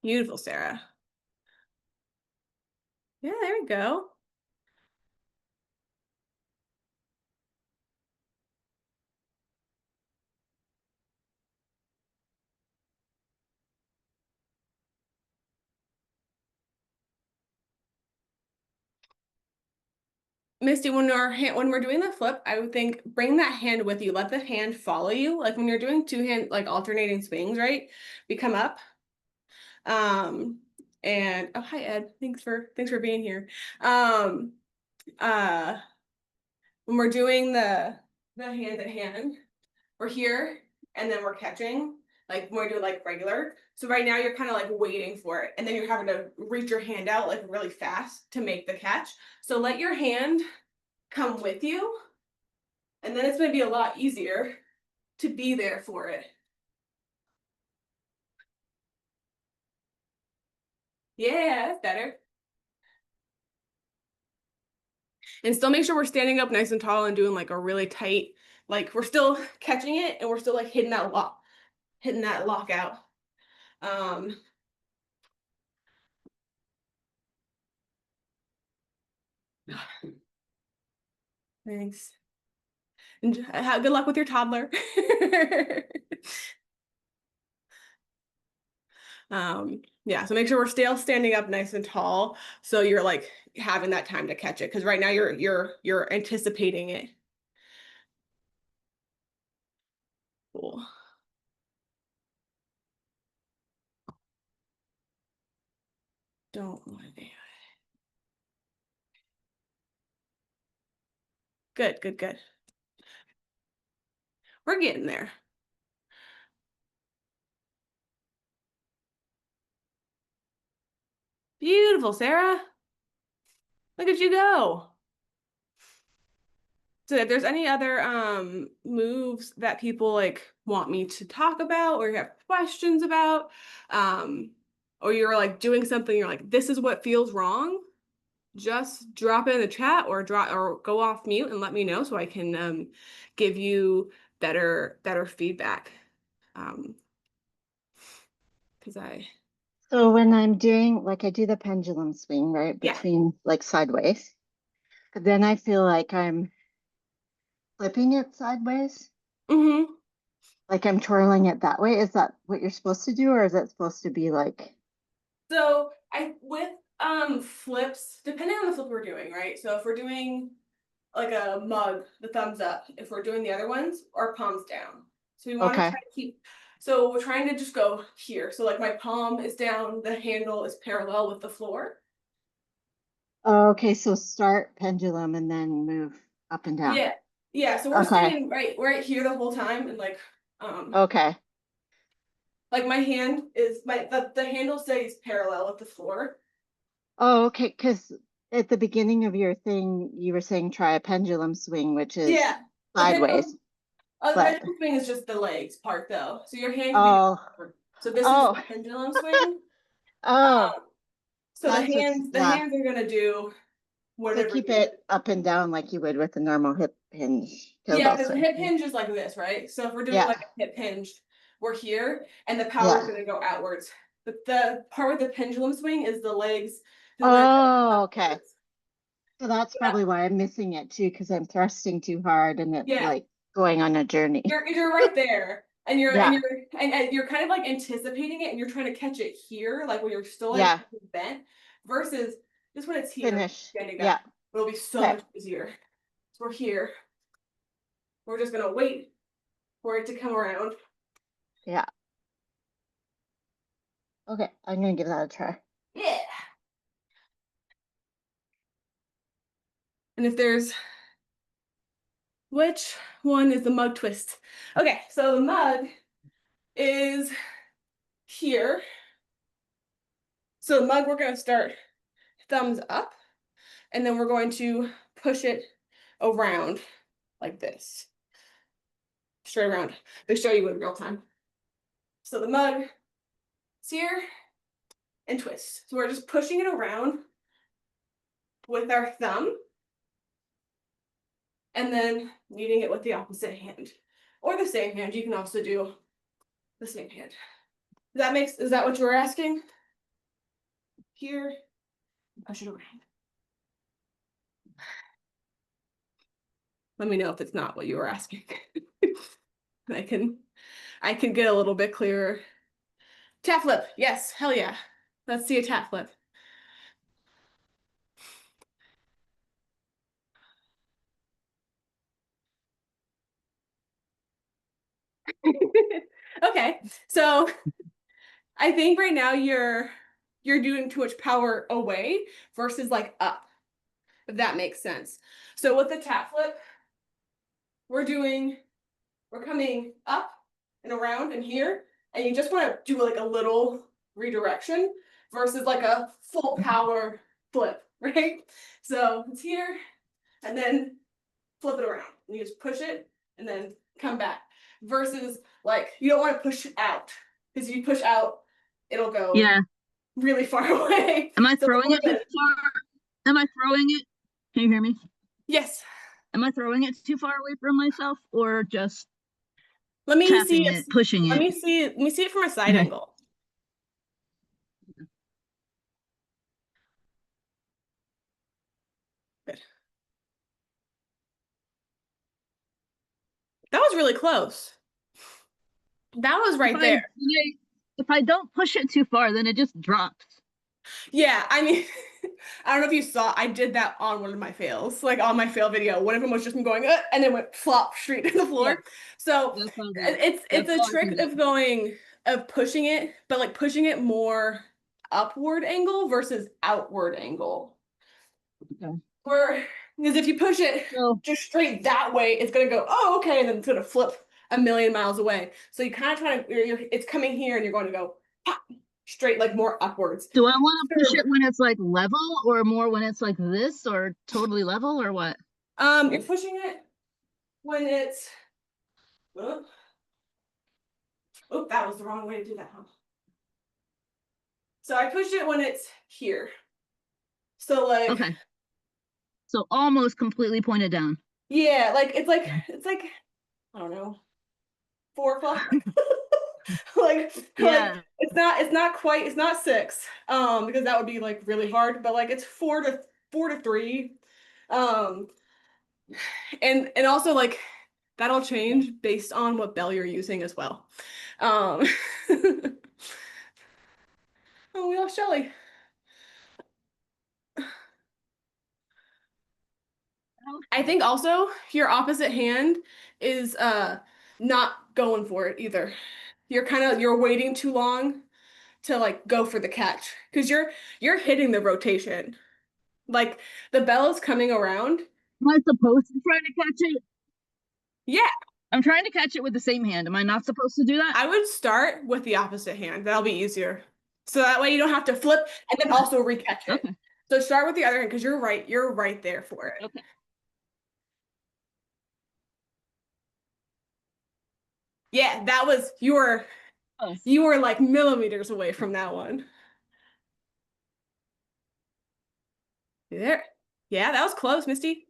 Beautiful, Sarah. Yeah, there we go. Misty, when we're doing the flip, I would think bring that hand with you. Let the hand follow you. Like when you're doing two hand like alternating swings, right? We come up. And oh hi Ed, thanks for being here. Um uh when we're doing the hand to hand, we're here and then we're catching. like when you're like regular. So right now you're kind of like waiting for it, and then you're having to reach your hand out like really fast to make the catch. So let your hand come with you, and then it's going to be a lot easier to be there for it. Yeah, that's better. And still make sure we're standing up nice and tall and doing like a really tight, like we're still catching it and we're still like hitting that lockout. Thanks. And good luck with your toddler. Yeah, so make sure we're still standing up nice and tall so you're like having that time to catch it, because right now you're anticipating it. Cool. Don't want to do it. Good, good, good. We're getting there. Beautiful, Sarah. Look at you go. So if there's any other moves that people like want me to talk about or you have questions about, or you're like doing something, you're like, this is what feels wrong, just drop it in the chat or go off mute and let me know so I can give you better feedback. Because So when I'm doing, like I do the pendulum swing, right, Yeah. between like sideways, but then I feel like I'm flipping it sideways, Mm-hmm. like I'm twirling it that way. Is that what you're supposed to do, or is it supposed to be like, So with flips, depending on the flip we're doing, right? So if we're doing like a mug, the thumbs up. If we're doing the other ones, our palms down. So we want to okay, try to keep, so we're trying to just go here. So like my palm is down, the handle is parallel with the floor. oh, okay, so start pendulum and then move up and down. Yeah. Yeah. So we're Okay, staying right here the whole time, and like okay, like my hand is the handle stays parallel with the floor. oh, okay, because at the beginning of your thing, you were saying try a pendulum swing, which is Yeah. The sideways, but pendulum swing is just the legs part though. So your hand can be oh, so this is oh, the pendulum swing. oh, So that's what's, the yeah. hands are gonna do So whatever keep you. it up and down like you would with a normal hip hinge Yeah, kettlebell because the swing. hip hinge is like this, right? So if we're doing Yeah, like a hip hinge, we're here, and the power is yeah. gonna go outwards. But the part with the pendulum swing is the legs. Oh, okay. Outwards. So that's Yeah, probably why I'm missing it too, because I'm thrusting too hard and it's yeah, like going on a journey. you're right there, and Yeah, you're kind of like anticipating it, and you're trying to catch it here, like when you're still like yeah. bent, versus just when it's here, Finish. standing Yeah. up. It'll be so Okay. much easier. So we're here. We're just gonna wait for it to come around. Yeah. Okay. I'm gonna give that a try. Yeah. And if there's, which one is the mug twist? Okay, so the mug is here. So the mug, we're going to start thumbs up, and then we're going to push it around like this. Straight around. They show you in real time. So the mug is here and twist. So we're just pushing it around with our thumb and then kneading it with the opposite hand. Or the same hand. You can also do the same hand. Is that what you were asking? Here, push it around. Let me know if it's not what you were asking. I can get a little bit clearer. Tap flip, yes, hell yeah. Let's see a tap flip. Okay, so I think right now you're doing too much power away versus like up, if that makes sense. So with the tap flip, we're coming up and around and here, and you just want to do like a little redirection versus like a full power flip, right? So it's here, and then flip it around. And you just push it and then come back. Versus like you don't want to push it out, because if you push out, it'll go really far away. Am I So throwing it too flip far? Am I throwing it? Can you hear me? Yes. Am I throwing it too far away from myself, or just Let me tapping see it, pushing let it? me see it from a side Okay. angle. Good. That was really close. That was right there. If I don't push it too far, then it just drops. Yeah, I mean, I don't know if you saw, I did that on one of my fails, like on my fail video. One of them was just me going, and then went flop straight to the floor. Yeah. So That's all good. it's That's all a I trick can do. of pushing it, but like pushing it more upward angle versus outward angle. Okay. Because if you push it So just straight that way, it's gonna go, oh, okay, and then it's gonna flip a million miles away. So you kind of try to, it's coming here, and you're going to go pop, straight, like more upwards. do I want to push it when it's like level, or more when it's like this, or totally level, or what? You're pushing it when it's. Oh, that was the wrong way to do that, huh? So I push it when it's here. So like. Okay. So almost completely pointed down. Yeah, like it's like I don't know, 4 o'clock. Yeah. It's not quite, it's not 6, because that would be like really hard, but like it's 4 to 3. And also like that'll change based on what bell you're using as well. Oh, we lost Shelly. I think also your opposite hand is not going for it either. You're waiting too long to like go for the catch, because you're hitting the rotation. Like the bell is coming around. Am I supposed to try to catch it? Yeah, I'm trying to catch it with the same hand. Am I not supposed to do that? I would start with the opposite hand. That'll be easier. So that way you don't have to flip and then also recatch it. Okay. So start with the other hand, because you're right there for it. Okay. Yeah, that was you were like millimeters away from that one. You there? Yeah, that was close, Misty.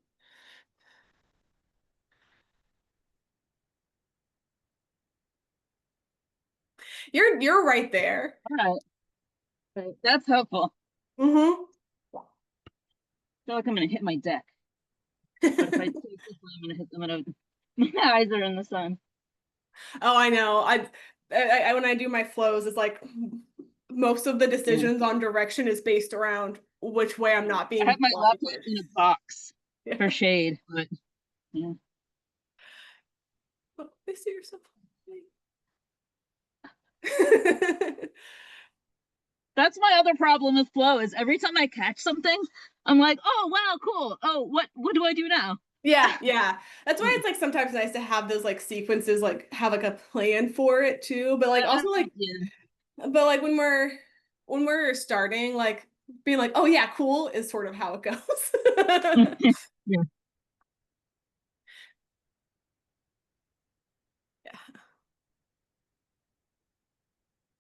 You're right there. All right. Right. That's helpful. Mm-hmm. I feel like I'm gonna hit my deck. But if I stay quickly, I'm gonna hit them out. My eyes are in the sun. Oh, I know. I when I do my flows, it's like most of the decisions on direction is based around which way I'm not being I have my laptop blinded. in a box Yeah. for shade, but yeah. Oh, I see yourself. That's my other problem with flow is every time I catch something, I'm like, oh wow, cool. Oh, what do I do now? Yeah. That's why it's like sometimes nice to have those like sequences, like have like a plan for it too. But like also like but like when we're starting, like being like, oh yeah, cool is sort of how it goes. Yeah. Yeah.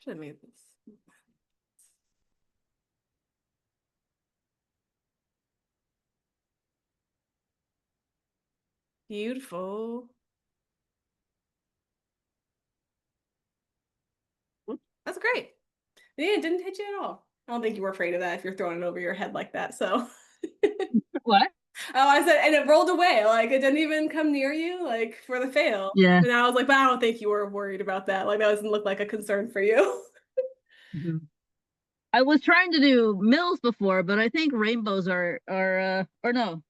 Should have made this. Beautiful. That's great. Yeah, it didn't hit you at all. I don't think you were afraid of that if you're throwing it over your head like that. So What? oh, I said, and it rolled away. Like it didn't even come near you, like for the fail. Yeah. And I was like, but I don't think you were worried about that. Like that doesn't look like a concern for you. Mm-hmm. I was trying to do mills before, but I think rainbows are or no.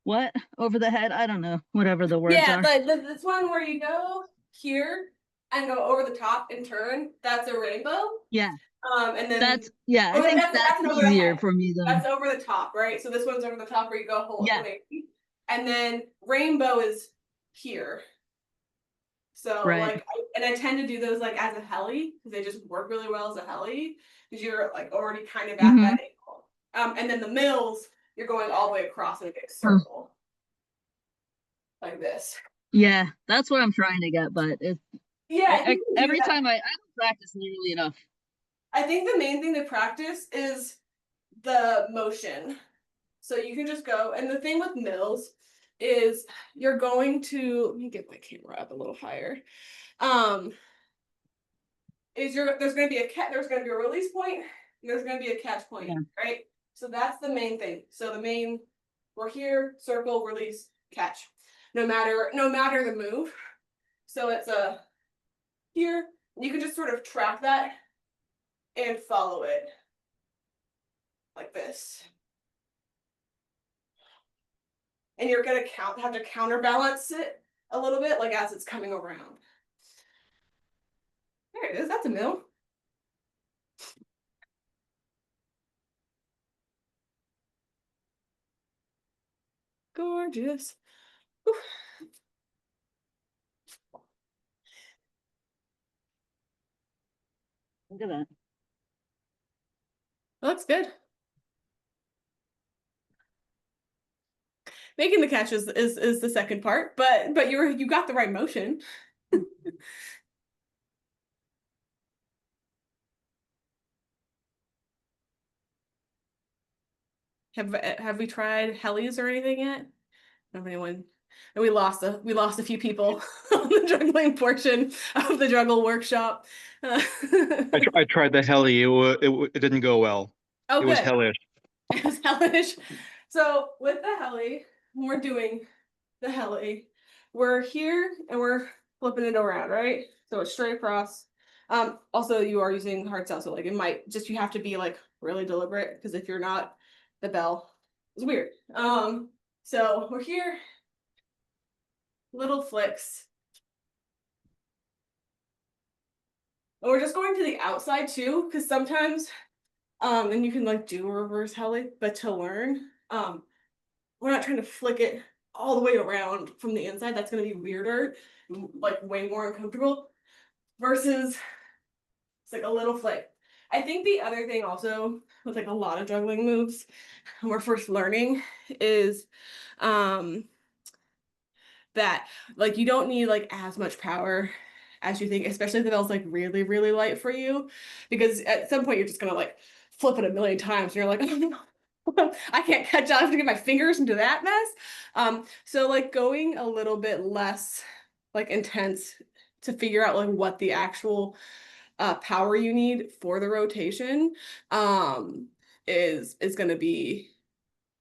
What? Over the head? I don't know. Whatever the words Yeah, are. but this one where you go here and go over the top and turn, that's a rainbow. Yeah. And then I think that's over the easier head. for me though. That's over the top, right? So this one's over the top where you go hold Yeah. away. And then rainbow is here. So Right. like, and I tend to do those like as a heli because they just work really well as a heli because you're like already kind of at Mhm. that angle. And then the mills, you're going all the way across in a big circle like this. Yeah, that's what I'm trying to get, but it's Yeah, I think you can do every that. time I don't practice nearly enough. I think the main thing to practice is the motion. So you can just go, and the thing with mills is you're going to, let me get my camera up a little higher. There's going to be a release point, and there's going to be a catch point, Yeah. right? So that's the main thing. So we're here, circle, release, catch. No matter the move. So it's here, you can just sort of track that and follow it like this. And you're gonna have to counterbalance it a little bit, like as it's coming around. There it is, that's a mill. Gorgeous. Whew. Look at that. Looks good. Making the catch is the second part, but you got the right motion. Have we tried helis or anything yet? Have anyone? And we lost a few people on the juggling portion of the juggle workshop. I tried the heli. It didn't go well. Oh, It was good. hellish. It was hellish. So with the heli, when we're doing the heli, we're here and we're flipping it around, right? So it's straight across. Also you are using hard style, so like it might just, you have to be like really deliberate because if you're not, the bell is weird. So we're here, little flicks. And we're just going to the outside too, because sometimes, and you can like do a reverse heli, but to learn, we're not trying to flick it all the way around from the inside. That's going to be weirder, like way more uncomfortable versus it's like a little flick. I think the other thing also with like a lot of juggling moves when we're first learning is that like you don't need like as much power as you think, especially if the bell's like really, really light for you, because at some point you're just gonna like flip it a million times and you're like, oh no, I can't catch up. I have to get my fingers into that mess. So like going a little bit less like intense to figure out like what the actual power you need for the rotation is going to be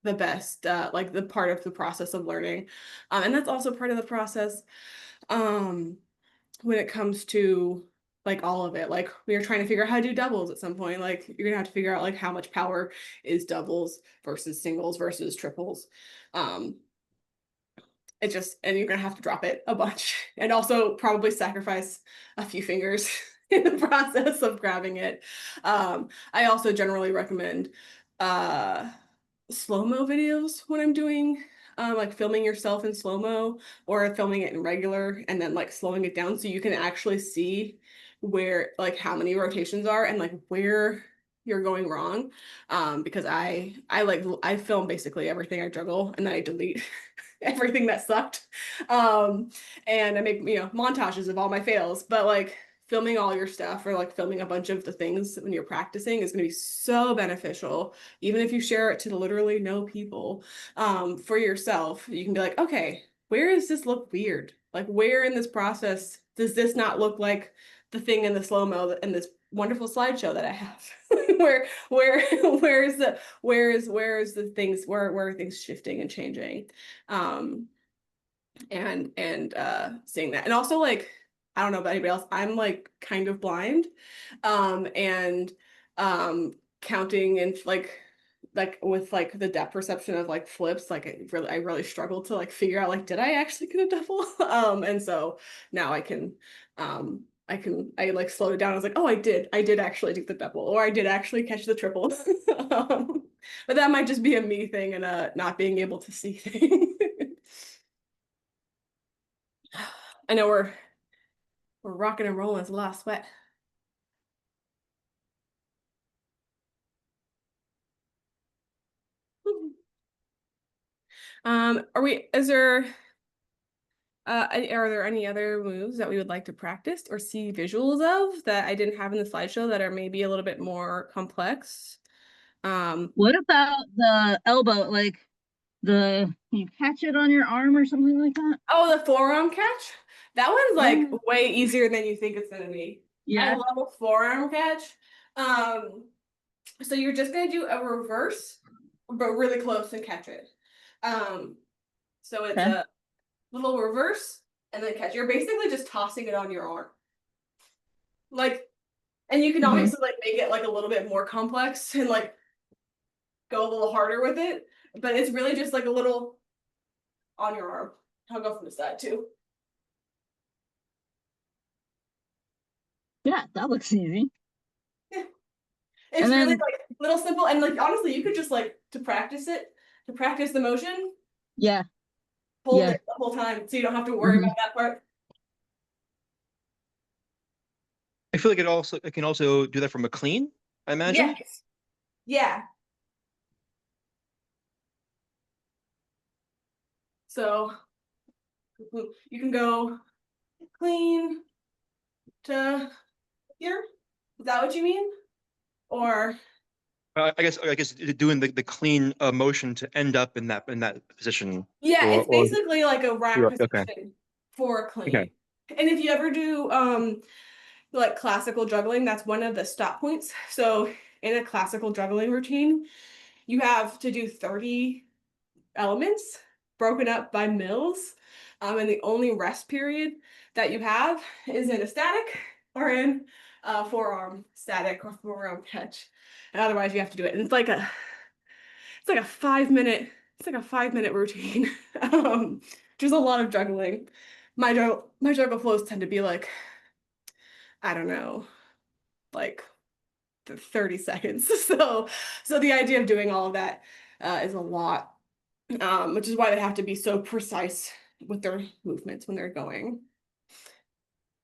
the best like the part of the process of learning, and that's also part of the process when it comes to like all of it. Like we are trying to figure out how to do doubles at some point, like you're gonna have to figure out like how much power is doubles versus singles versus triples. It just, and you're gonna have to drop it a bunch and also probably sacrifice a few fingers in the process of grabbing it. I also generally recommend slow-mo videos when I'm doing like filming yourself in slow-mo or filming it in regular and then like slowing it down so you can actually see where like how many rotations are and like where you're going wrong. Because I film basically everything I juggle and then I delete everything that sucked. And I make, montages of all my fails, but like filming all your stuff or like filming a bunch of the things when you're practicing is going to be so beneficial, even if you share it to literally no people. For yourself, you can be like, okay, where does this look weird? Like where in this process does this not look like the thing in the slow-mo in this wonderful slideshow that I have? Where is the things, where are things shifting and changing? And seeing that. And also like, I don't know about anybody else, I'm like kind of blind. And counting and like with like the depth perception of like flips, like I really struggled to like figure out like, did I actually get a double? And so now I like slowed it down. I was like, oh, I did actually do the double, or I did actually catch the triple. But that might just be a me thing and not being able to see things. I know we're We're rocking and rolling. It's a lot of sweat. Are there any other moves that we would like to practice or see visuals of that I didn't have in the slideshow that are maybe a little bit more complex? What about the elbow? Like you catch it on your arm or something like that? Oh, the forearm catch? That one's like Yeah. way easier than you think it's gonna be. I Yeah. love a forearm catch. So you're just gonna do a reverse, but really close and catch it. So it's Okay. a little reverse and then catch. You're basically just tossing it on your arm. Like, and you can Mhm. obviously like make it like a little bit more complex and like go a little harder with it, but it's really just like a little on your arm. I'll go from the side too. Yeah, that looks easy. It's And really then like little simple and like honestly, you could just like to practice the motion, yeah, hold yeah. it the whole time so you don't have to worry Mhm. about that part. I feel like it can also do that from a clean, I imagine. Yes. Yeah. So you can go clean to here. Is that what you mean? Or I guess doing the clean motion to end up in that position, yeah, it's or basically like a rack okay, position for a okay. clean. And if you ever do like classical juggling, that's one of the stop points. So in a classical juggling routine, you have to do 30 elements broken up by mills. And the only rest period that you have is in a static or in a forearm static or forearm catch. And otherwise you have to do it. And it's like a 5 minute routine. Just a lot of juggling. My juggle flows tend to be like, I don't know, like 30 seconds. So the idea of doing all of that is a lot, which is why they have to be so precise with their movements when they're going.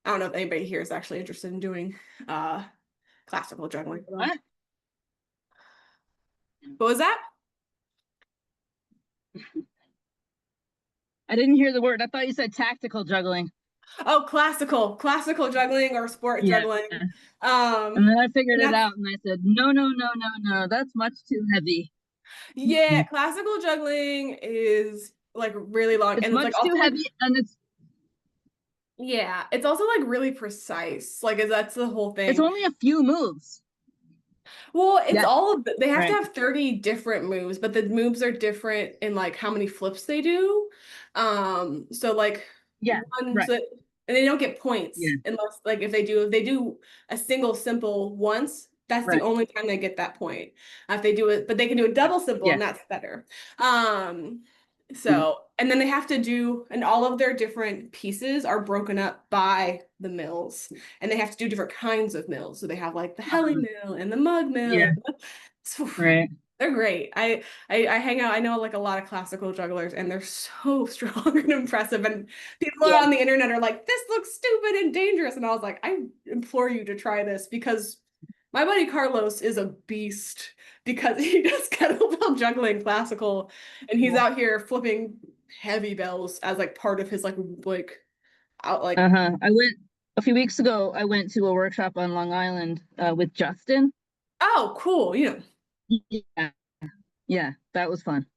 I don't know if anybody here is actually interested in doing classical juggling. What? What was that? I didn't hear the word. I thought you said tactical juggling. Oh, classical juggling or sport Yeah. juggling. And then I figured And it that's out and I said, no, no, no, no, no. That's much too heavy. yeah, classical juggling is like really long It's and it's much like too also like heavy and yeah, it's also like really precise. Like that's the whole it's thing. only a few moves. Well, it's Yeah. all of they have to Right. have 30 different moves, but the moves are different in like how many flips they do. So like Yeah. one Right. so and they don't get points Yeah. unless like if they do a single simple once, that's the Right. only time they get that point. If they do it, but they can do a double simple Yeah. and that's better. So and then they have to do and all of their different pieces are broken up by the mills and they have to do different kinds of mills. So they have like the heli mill and the mug mill Yeah. and Right. they're great. I hang out. I know like a lot of classical jugglers, and they're so strong and impressive. And people Yeah. on the internet are like, "This looks stupid and dangerous." And I was like, "I implore you to try this because my buddy Carlos is a beast because he does kettlebell juggling classical, and he's out here flipping heavy bells as like part of his like out like." Uh-huh. I went a few weeks ago, I went to a workshop on Long Island with Justin. Oh, cool! You know, Yeah. Yeah, that was fun.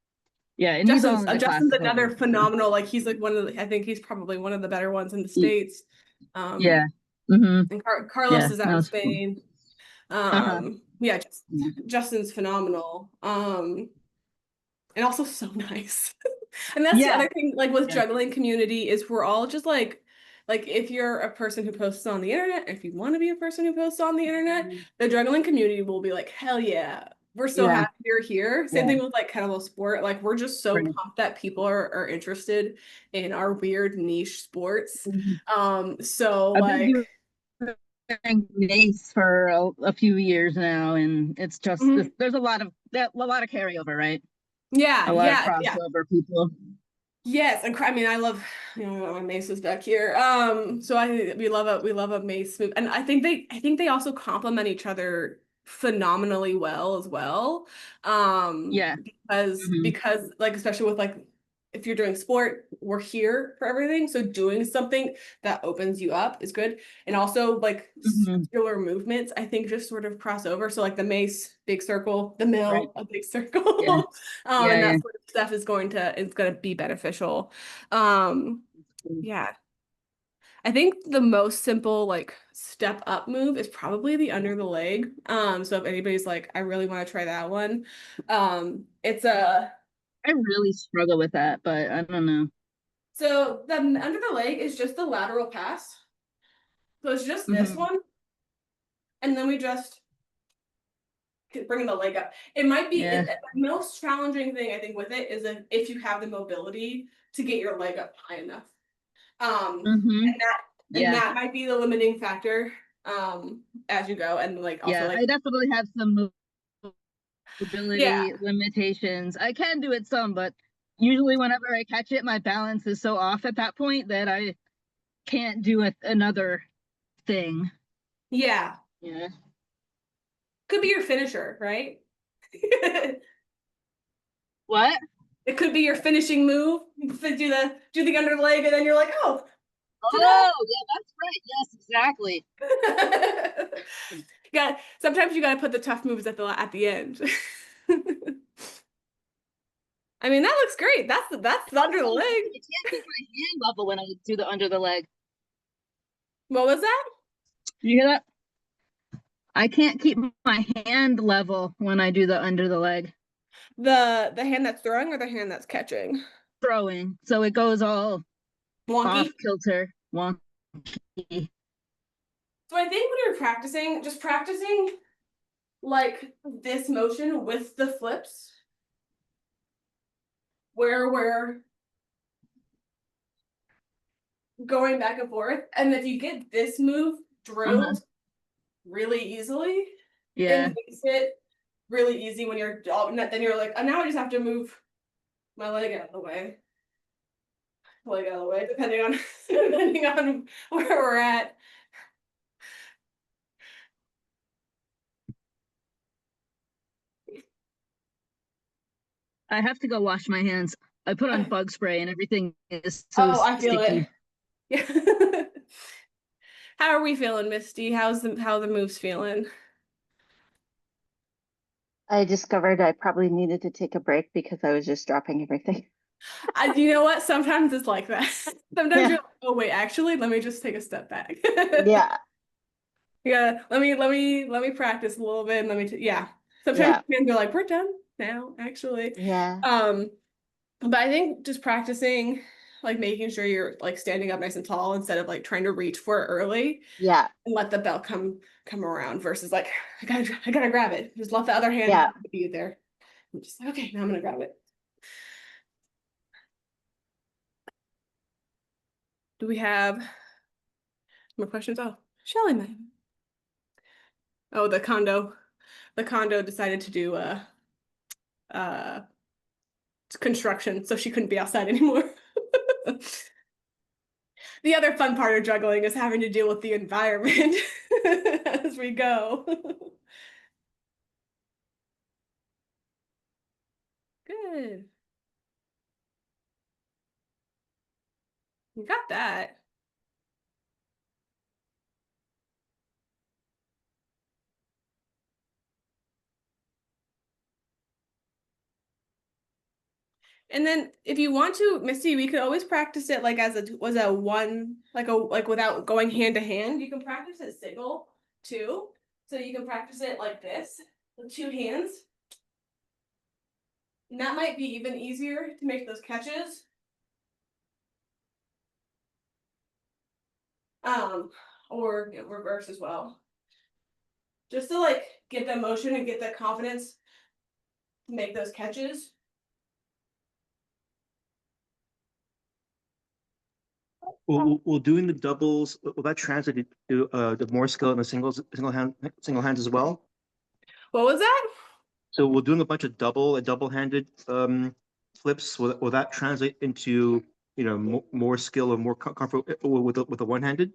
Yeah, and he's all into Justin's classical. another phenomenal. Like he's like one of the. I think he's probably one of the better ones in the States. Yeah. Mm-hmm. And Carlos Yeah, is out that in was cool. Spain. Uh-huh. Yeah, Yeah. Justin's phenomenal. And also so nice. And that's the Yeah. other thing, like with Yeah. juggling community, is we're all just like if you're a person who posts on the internet, if you want to be a person who posts on the internet, the juggling community will be like, hell yeah. We're so Yeah. happy you're here. Same Yeah. thing with like kettlebell sport. Like we're just so Right. pumped that people are interested in our weird niche sports. Mhm. So I've been like doing mace for a few years now, and it's just there's a lot of carryover, right? yeah, A lot of yeah, yeah. crossover people. Yes, and I mean I love, you know, my maces back here. So we love a mace move, and I think they also complement each other phenomenally well as well. Yeah. Mhm. Because like especially with like if you're doing sport, we're here for everything. So doing something that opens you up is good, and also like Mhm. circular movements, I think just sort of cross over. So like the mace, big circle, the Right. mill, a big Yeah. circle. Yeah. And Yeah. that sort of stuff is gonna be beneficial. Um, Mm. yeah. I think the most simple like step up move is probably the under the leg. So if anybody's like, I really want to try that one, it's a I really struggle with that, but I don't know. so the under the leg is just the lateral pass. So it's just this Mhm. one, and then we just bringing the leg up. It might be Yeah. the most challenging thing I think with it is if you have the mobility to get your leg up high enough. Mhm. And Yeah. that might be the limiting factor as you go and like also Yeah. like I definitely have some yeah. mobility limitations. I can do it some, but usually whenever I catch it, my balance is so off at that point that I can't do another thing. Yeah. Yeah. Could be your finisher, right? It What? could be your finishing move. You do the under leg and then you're like, oh, Oh, yeah, that's right. Yes, exactly. ta-da. Yeah, sometimes you gotta put the tough moves at the end. I mean, that looks great. That's the under the Also, leg. I can't keep my hand level when I do the under the leg. What was that? You hear that? I can't keep my hand level when I do the under the leg The hand that's throwing or the hand that's catching? throwing. So it goes all Wonky. off kilter, wonky. So I think when you're practicing, just practicing like this motion with the flips, where we're going back and forth, and if you get this move Uh-huh. drilled really easily, Yeah. it makes it really easy when you're then you're like, oh, now I just have to move my leg out of the way, leg out of the way, depending on depending on where we're at. I have to go wash my hands. I put on bug spray and everything is so Oh, I feel it. sticky. Yeah. How are we feeling, Misty? How the moves feeling? I discovered I probably needed to take a break because I was just dropping everything. You know what? Sometimes it's like that. Sometimes Yeah. you're like, oh wait, actually, let me just take a step back. Yeah. Yeah, let me practice a little bit and yeah. Sometimes Yeah. fans are like, we're done now, actually. Yeah. Um, but I think just practicing, like making sure you're like standing up nice and tall instead of like trying to reach for it early Yeah. and let the bell come around versus like I gotta grab it. Just let the other hand Yeah. be there. I'm just like, okay, now I'm gonna grab it. Do we have more questions? Oh, Shelly, man. Oh, the condo. The condo decided to do uh construction, so she couldn't be outside anymore. The other fun part of juggling is having to deal with the environment as we go. Good. You got that. And then if you want to, Misty, we could always practice it like as a one, like without going hand to hand. You can practice it single too. So you can practice it like this with two hands. And that might be even easier to make those catches. Um, or reverse as well. Just to like get the motion and get the confidence to make those catches. Will doing the doubles, will that translate to the more skill in the single hands as well? What was that? So we're doing a bunch of double-handed flips, will that translate into, more skill or more comfort with the one-handed?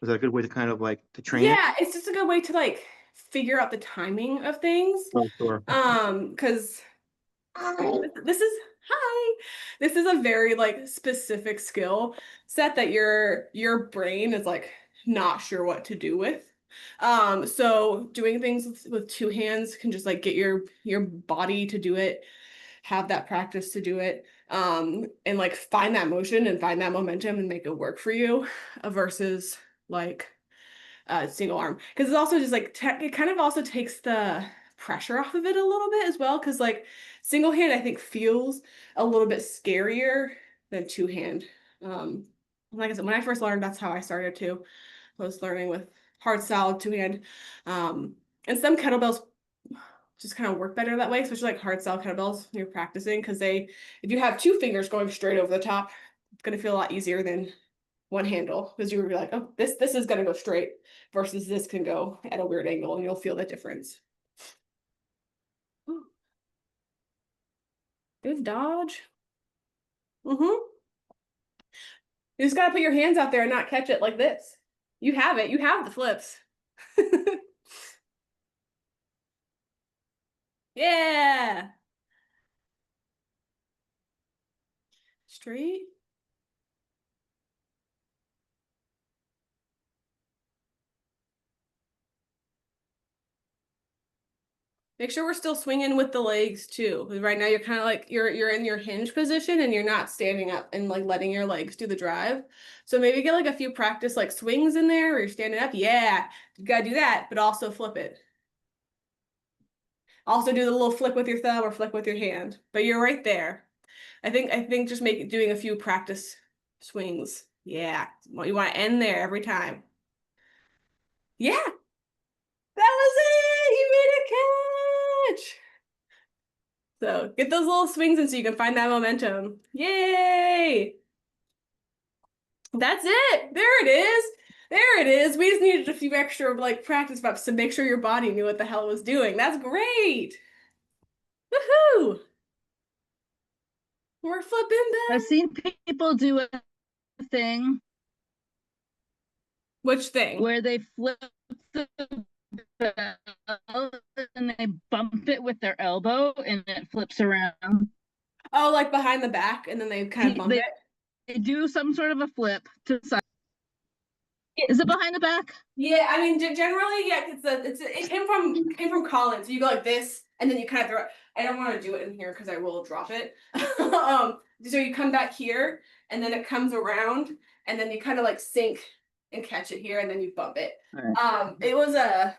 Is that a good way to kind of like to train it? Yeah, it's just a good way to like figure out the timing of things. Oh, sure. Because this is hi. This is a very like specific skill set that your brain is like not sure what to do with. So doing things with two hands can just like get your body to do it, have that practice to do it, and like find that motion and find that momentum and make it work for you, versus like single arm, because it's also just like it kind of also takes the pressure off of it a little bit as well, because like single hand I think feels a little bit scarier than two hand. Like I said, when I first learned, that's how I started too. I was learning with hard style two hand, and some kettlebells just kind of work better that way, especially like hard style kettlebells when you're practicing, because if you have two fingers going straight over the top, it's going to feel a lot easier than one handle, because you would be like, oh, this is gonna go straight versus this can go at a weird angle, and you'll feel the difference. Ooh. Good dodge. You just gotta put your hands out there and not catch it like this. You have it. You have the flips. Yeah. Straight. Make sure we're still swinging with the legs too. 'Cause right now you're kind of like you're in your hinge position and you're not standing up and like letting your legs do the drive. So maybe get like a few practice like swings in there where you're standing up. Yeah, you gotta do that, but also flip it. Also do the little flick with your thumb or flick with your hand. But you're right there. I think just doing a few practice swings. Yeah. Well, you want to end there every time. Yeah. That was it. You made a catch. So get those little swings in so you can find that momentum. Yay! That's it. There it is. There it is. We just needed a few extra like practice reps to make sure your body knew what the hell it was doing. That's great. Woohoo! We're flipping I've back. seen people do a thing Which thing? where they flip the bell and they bump it with their elbow and it flips around. Oh, like behind the back, and then they kind of bump it. They do some sort of a flip to the side. Is it behind the back? Yeah, I mean generally, yeah, it came from Colin. So you go like this, and then you kind of throw it. I don't want to do it in here because I will drop it. So you come back here, and then it comes around, and then you kind of like sink and catch it here, and then you bump it. Right. It was a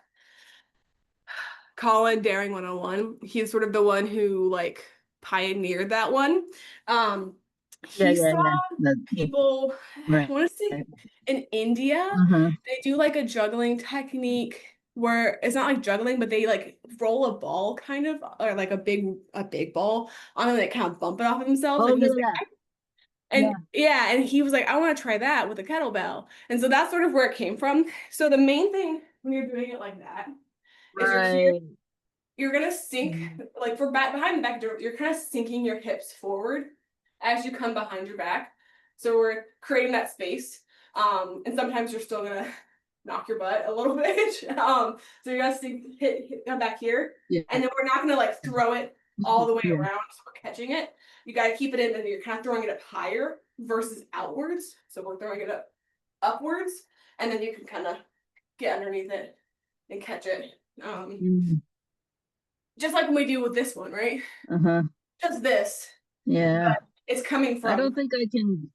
Colin Daring 101. He's sort of the one who like pioneered that one. He saw people, I Right. want to say in India, they do like a juggling technique where it's not like juggling, but they like roll a ball kind of, or like a big ball on, and they kind of bump it off of themselves. Oh, And he's yeah. like, and he was like, I want to try that with a kettlebell. And so that's sort of where it came from. So the main thing when you're doing it like that is you're gonna sink like behind the back, you're kind of sinking your hips forward as you come behind your back. So we're creating that space. And sometimes you're still gonna knock your butt a little bit. So you're gonna hit back here. Yeah. And then we're not gonna like throw it all the way around so we're catching it. You gotta keep it in, and you're kind of throwing it up higher versus outwards. So we're throwing it upwards, and then you can kind of get underneath it and catch it. Just like when we do with this one, right? Just this. Yeah. But it's coming from I don't think I can.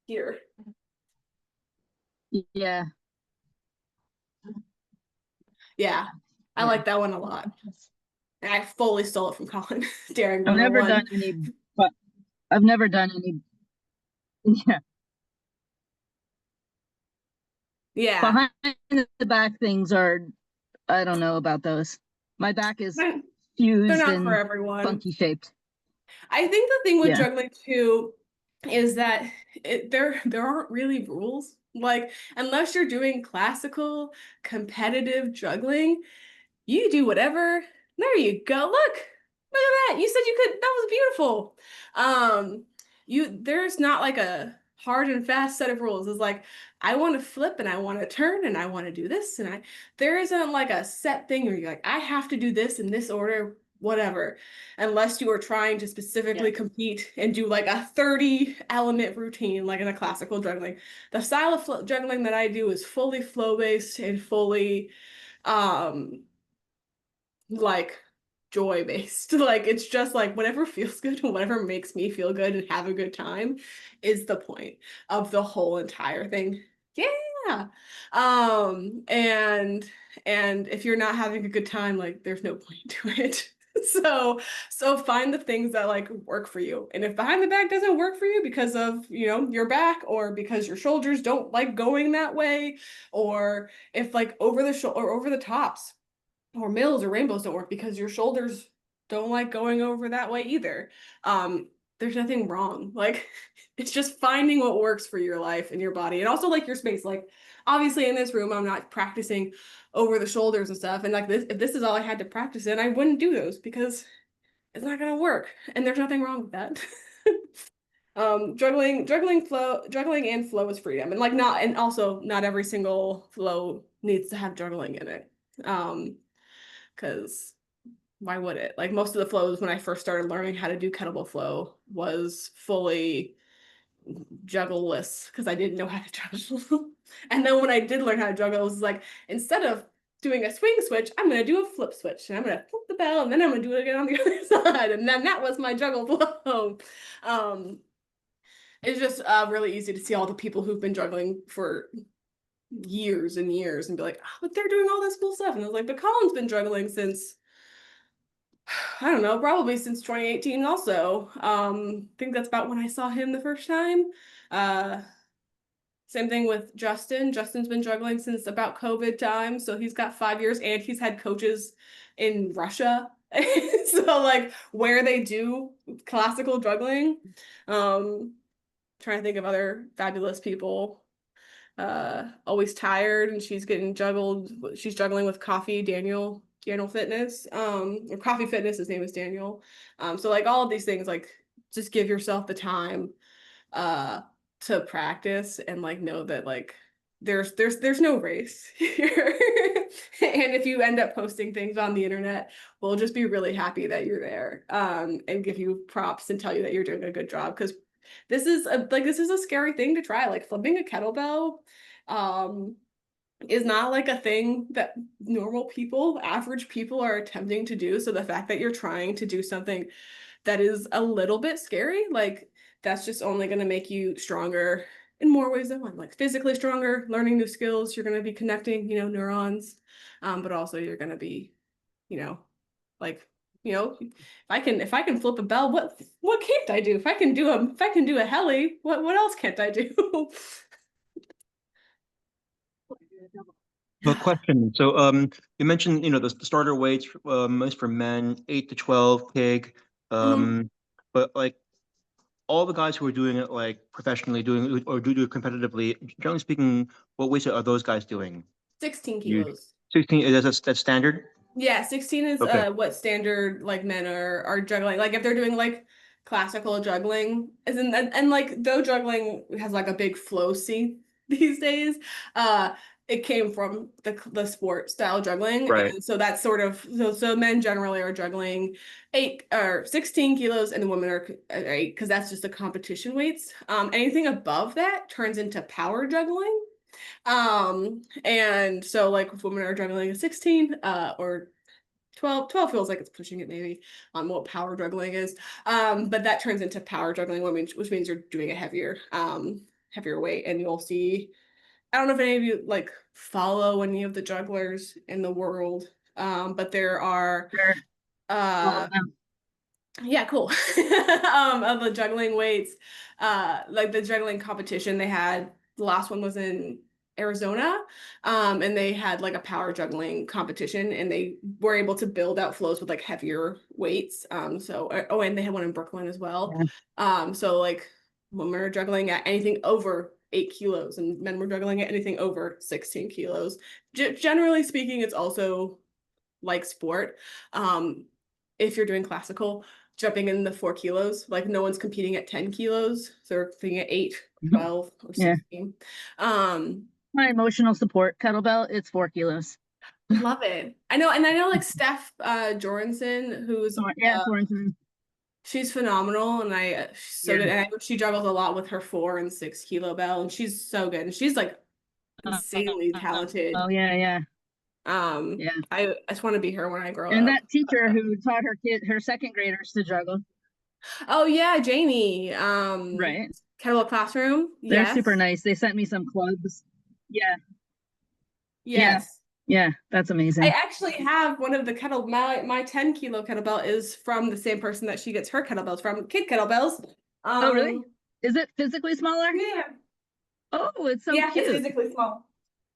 here. Yeah. Yeah. I like that one a lot. And I fully stole it from Colin Daring I've never 101. done any, but I've never done any. Yeah. Yeah. Behind the back things are, I don't know about those. My back is They're fused not and for everyone. funky shaped. I think the thing with juggling too is that there aren't really rules. Like, unless you're doing classical competitive juggling, you do whatever. There you go. Look, Look at that. You said you could. That was beautiful. There's not like a hard and fast set of rules. It's like I want to flip and I want to turn and I want to do this and there isn't like a set thing where you're like I have to do this in this order, whatever, unless you are trying to specifically compete and do like a 30 element routine like in a classical juggling. The style of juggling that I do is fully flow based and fully um like joy based. Like it's just like whatever feels good and whatever makes me feel good and have a good time is the point of the whole entire thing. Yeah. And if you're not having a good time, like there's no point to it. So find the things that like work for you. And if behind the back doesn't work for you because of, your back or because your shoulders don't like going that way, or if like over the shoulder or over the tops or mills or rainbows don't work because your shoulders don't like going over that way either. There's nothing wrong. Like it's just finding what works for your life and your body and also like your space. Like obviously in this room, I'm not practicing over the shoulders and stuff. And like this, if this is all I had to practice in, I wouldn't do those because it's not gonna work. And there's nothing wrong with that. Juggling and flow is freedom. And like and also not every single flow needs to have juggling in it. Because why would it? Like most of the flows when I first started learning how to do kettlebell flow was fully juggleless because I didn't know how to juggle. And then when I did learn how to juggle, it was like instead of doing a swing switch, I'm gonna do a flip switch and I'm gonna flip the bell and then I'm gonna do it again on the other side. And then that was my juggle flow. It's just really easy to see all the people who've been juggling for years and years and be like, oh, but they're doing all this cool stuff. And I was like, but Colin's been juggling since I don't know, probably since 2018 also. I think that's about when I saw him the first time. Uh, Same thing with Justin. Justin's been juggling since about COVID time, so he's got 5 years and he's had coaches in Russia. So like where they do classical juggling. Trying to think of other fabulous people. Always tired and she's juggling with Daniel Fitness, or Coffee Fitness, his name is Daniel. So like all of these things, like just give yourself the time to practice and like know that like there's no race here. And if you end up posting things on the internet, we'll just be really happy that you're there, and give you props and tell you that you're doing a good job because this is a scary thing to try. Like flipping a kettlebell is not like a thing that normal people, average people are attempting to do. So the fact that you're trying to do something that is a little bit scary, like that's just only going to make you stronger in more ways than one. Like physically stronger, learning new skills, you're going to be connecting, neurons, but also you're going to be, like, if I can flip a bell, what can't I do? If I can do a heli, what else can't I do? Well, question. So, you mentioned, the starter weights, is for men, 8 to 12 kg. But like all the guys who are doing it like professionally doing or do it competitively, generally speaking, what weights are those guys doing? 16 kilos. 16, that's standard? Yeah, 16 is Okay. what standard like men are juggling. Like if they're doing like classical juggling, as in and like though juggling has like a big flow scene these days, it came from the sport style juggling. Right. And so that's sort of so men generally are juggling 8 or 16 kilos and the women are 8 because that's just the competition weights. Anything above that turns into power juggling. And so like if women are juggling a 16, or 12 feels like it's pushing it maybe on what power juggling is. But that turns into power juggling, which means you're doing a heavier weight. And you'll see, I don't know if any of you like follow any of the jugglers in the world, but there are yeah, cool. Of the juggling weights, like the juggling competition they had, the last one was in Arizona, and they had like a power juggling competition, and they were able to build out flows with like heavier weights. And they had one in Brooklyn as well. So like women were juggling at anything over 8 kilos, and men were juggling at anything over 16 kilos. Generally speaking, it's also like sport. if you're doing classical, jumping in the 4 kilos, like no one's competing at 10 kilos. So they're competing at 8, 12, or Yeah. 16. My emotional support kettlebell, it's 4 kilos. Love it. I know, and I know like Steph Jorgensen, who's Yeah, Sorensen. she's phenomenal, and she's so Yeah. good. And I know she juggles a lot with her 4 and 6 kilo bell, and she's so good. And she's like insanely talented. Oh yeah, yeah. Yeah. I just want to be her when I grow And up. that teacher who taught her second graders to juggle. Oh yeah, Jamie. Right. Kettlebell Classroom. They're Yes. super nice. They sent me some clubs. Yeah. Yes. Yeah, that's amazing. I actually have one of the my 10 kilo kettlebell is from the same person that she gets her kettlebells from, Kid Kettlebells. Oh really? Is it physically smaller? Yeah. Oh, it's so Yeah, cute. it's physically small.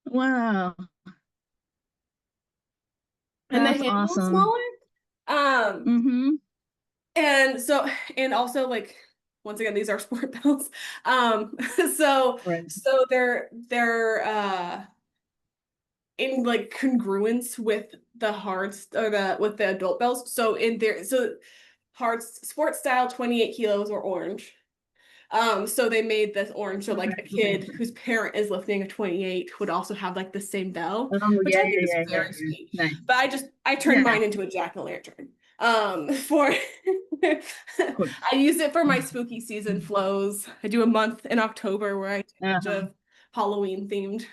Wow. And the That's handle's awesome. smaller. Mm-hmm. And so, and also like, once again, these are sport bells. So Right. so they're in like congruence with the with the adult bells. So in there, so hard sports style 28 kilos or orange. So they made this orange, so like a kid whose parent is lifting a 28 would also have like the same bell, Oh which yeah, I think yeah, is yeah, very yeah. sweet. Nice. But I turned Yeah. mine into a jack-o'-lantern. For I use it for my spooky season flows. I do a month in October where I do a bunch of Halloween themed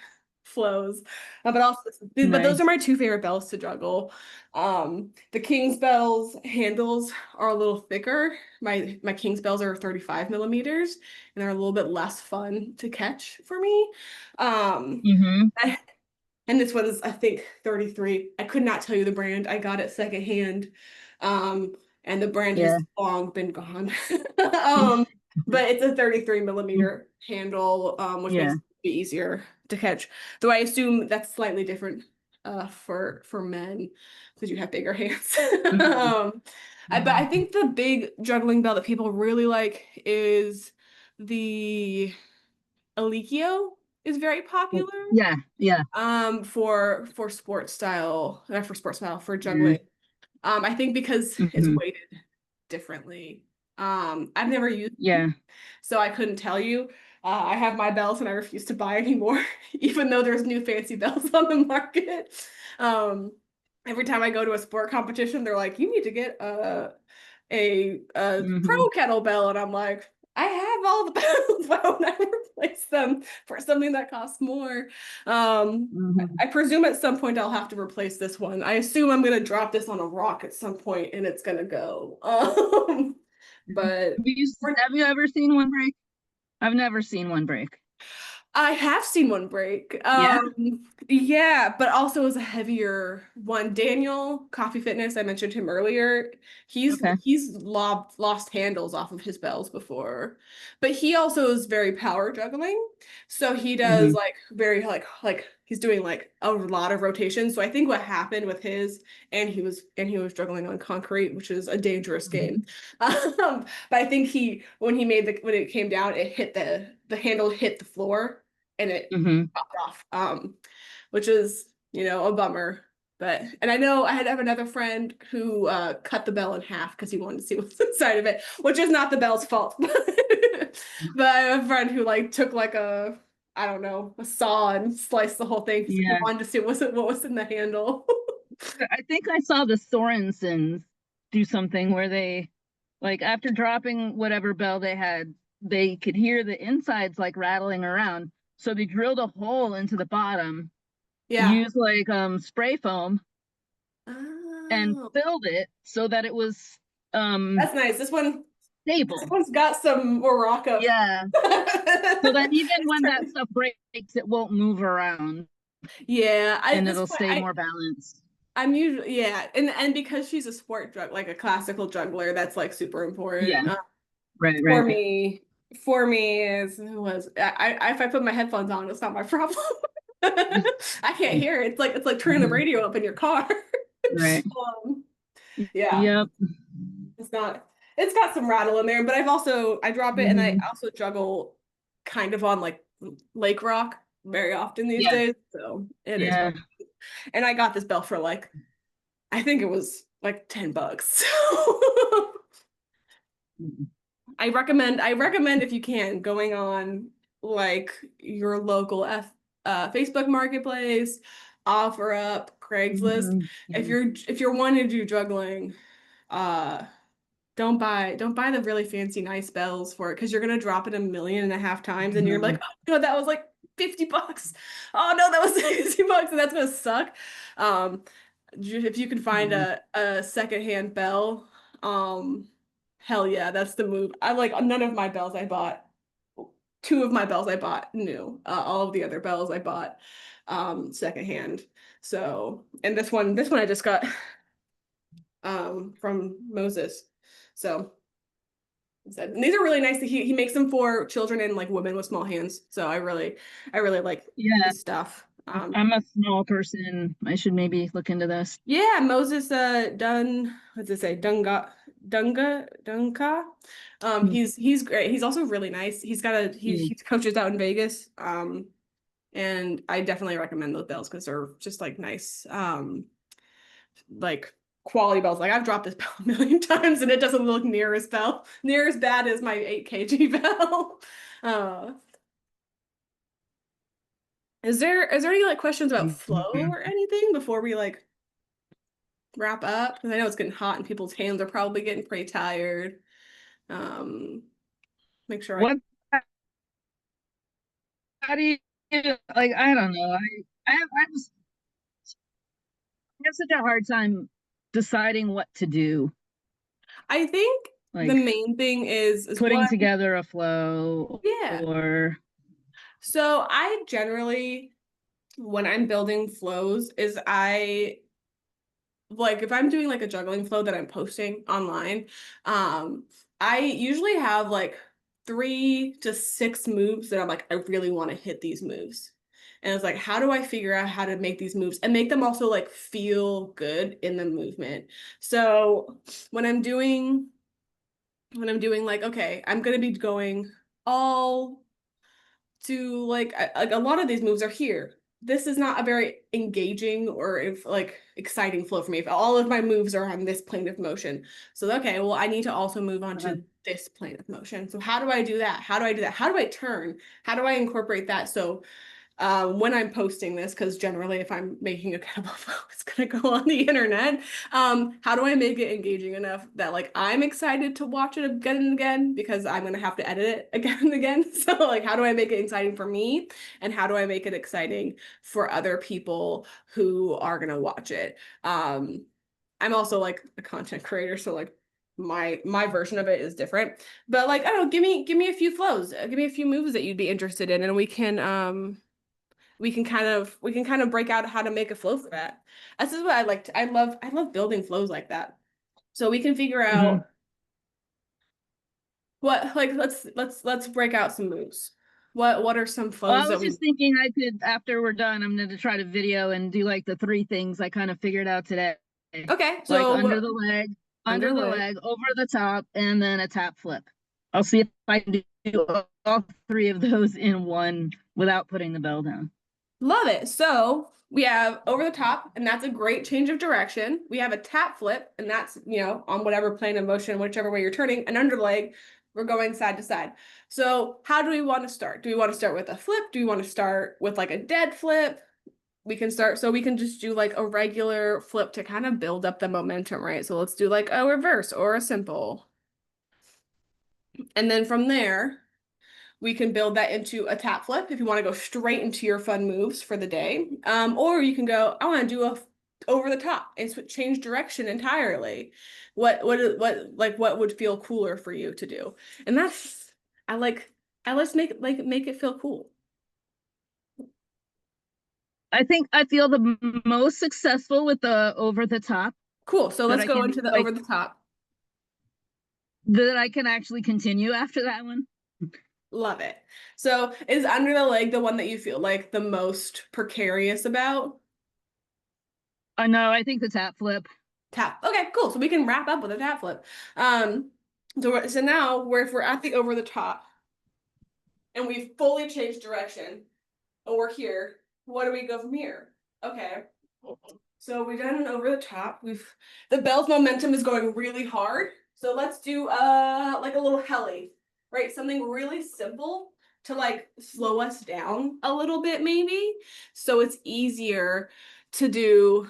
flows. But also, but those Nice. are my 2 favorite bells to juggle. The King's bells handles are a little thicker. My King's bells are 35 millimeters, and they're a little bit less fun to catch for me. Mm-hmm. And this one's, I think, 33. I could not tell you the brand. I got it secondhand. And the brand has long been gone. But it's a 33 millimeter handle, which makes it be easier to catch. Though I assume that's slightly different for men because you have bigger hands. But I think the big juggling bell that people really like is the Alikio is very popular. Yeah, yeah. For sports style, not for sports style, for juggling. I think because it's weighted differently. I've never used it, so I couldn't tell you. I have my bells and I refuse to buy anymore, even though there's new fancy bells on the market. Every time I go to a sport competition, they're like, "You need to get a pro kettlebell," and I'm like, I have all the bells. Why don't I replace them for something that costs more? I presume at some point I'll have to replace this one. I assume I'm gonna drop this on a rock at some point and it's gonna go. But have you ever seen one break? I've never seen one break. I have seen one break. Yeah, but also as a heavier one. Daniel, Coffee Fitness, I mentioned him earlier. He's lost handles off of his bells before. But he also is very power juggling. So he does like very like he's doing like a lot of rotations. So I think what happened with his and he was juggling on concrete, which is a dangerous game. But I think when it came down, it hit the handle hit the floor and it popped off, which is, a bummer. And I know I have another friend who cut the bell in half because he wanted to see what's inside of it, which is not the bell's fault. But I have a friend who took a saw and sliced the whole thing because he wanted to see what was in the handle. I think I saw the Sorensens do something where they, after dropping whatever bell they had, they could hear the insides rattling around. So they drilled a hole into the bottom, used spray foam, and filled it so that it was that's nice. This one's got some Morocco. Yeah. So that even when that stuff breaks, it won't move around. Yeah, and it'll stay more balanced. I'm usually and because she's a sport a classical juggler, that's super important. Yeah. Right. For me if I put my headphones on, it's not my problem. I can't hear it. It's like turning the radio up in your car. Right. Yeah. Yep. It's got some rattle in there, but I drop it and I also juggle kind of on lake rock very often these days. So it is. And I got this bell for I think it was like $10. Mm. I recommend if you can going on like your local Facebook Marketplace, OfferUp, Craigslist. Mhm. If you're wanting to do juggling, uh don't buy the really fancy nice bells for it because you're gonna drop it 1.5 million times and you're like, Mhm. oh no, that was like $50. Oh no, that was $60 and that's gonna suck. Um, if you can find Mhm. a secondhand bell, hell yeah, that's the move. I like none of my bells I bought. Two of my bells I bought new. All of the other bells I bought secondhand. So, and this one I just got from Moses. So and these are really nice. He makes them for children and like women with small hands. So I really like Yeah, his stuff. I'm a small person. I should maybe look into this. Yeah, Moses what's it say? Dunga. Mm. He's great. He's also really nice. Mm. He coaches out in Vegas. And I definitely recommend those bells because they're just like nice. Like quality bells. Like I've dropped this bell 1 million times and it doesn't look near as bad as my 8 kg bell. Uh, is there any like questions about flow Mhm. or anything before we like wrap up? Because I know it's getting hot and people's hands are probably getting pretty tired. Um, make sure I What, how do you, like, I don't know. I have such a hard time deciding what to do, I think the like main thing is putting one, together a flow yeah. or So I generally when I'm building flows is I like if I'm doing like a juggling flow that I'm posting online, um, I usually have like 3 to 6 moves that I'm like, I really want to hit these moves. And it's like, how do I figure out how to make these moves and make them also like feel good in the movement? So when I'm doing like, okay, I'm gonna be going all to like a lot of these moves are here. This is not a very engaging or if like exciting flow for me. If all of my moves are on this plane of motion. So okay, well I need to also move on uh, to this plane of motion. So how do I do that? How do I do that? How do I turn? How do I incorporate that? So when I'm posting this, because generally if I'm making a kettlebell flow, it's gonna go on the internet. How do I make it engaging enough that like I'm excited to watch it again and again because I'm gonna have to edit it again and again. So like how do I make it exciting for me and how do I make it exciting for other people who are gonna watch it? I'm also like a content creator, so like my version of it is different. But like I don't know, give me a few flows, give me a few moves that you'd be interested in, and we can kind of break out how to make a flow for that. This is what I like. I love building flows like that. So we can figure mhm. out what like let's break out some moves. What are some Well, I flows that was we just thinking I could, after we're done, I'm going to try to video and do like the 3 things I kind of figured out today. Okay, Like so what under under the leg. leg, over the top, and then a tap flip. I'll see if I can do all 3 of those in one without putting the bell down. Love it. So we have over the top, and that's a great change of direction. We have a tap flip, and that's, you know, on whatever plane of motion, whichever way you're turning. An underleg, we're going side to side. So how do we want to start? Do we want to start with a flip? Do we want to start with like a dead flip? We can start, so we can just do like a regular flip to kind of build up the momentum, right? So let's do like a reverse or a simple. And then from there, we can build that into a tap flip if you want to go straight into your fun moves for the day. Or you can go, I want to do a over the top and change direction entirely. What would feel cooler for you to do? And that's I like let's make it feel cool. I think I feel the most successful with the over the top Cool. So that let's I go can into the like over the top. that I can actually continue after that one. Love it. So is under the leg the one that you feel like the most precarious about? No, I think the tap flip. Tap. Okay, cool. So we can wrap up with a tap flip. So now if we're at the over the top and we've fully changed direction and we're here, what do we go from here? Okay. So we've done an over the top. The bell's momentum is going really hard. So let's do like a little heli, right? Something really simple to like slow us down a little bit maybe. So it's easier to do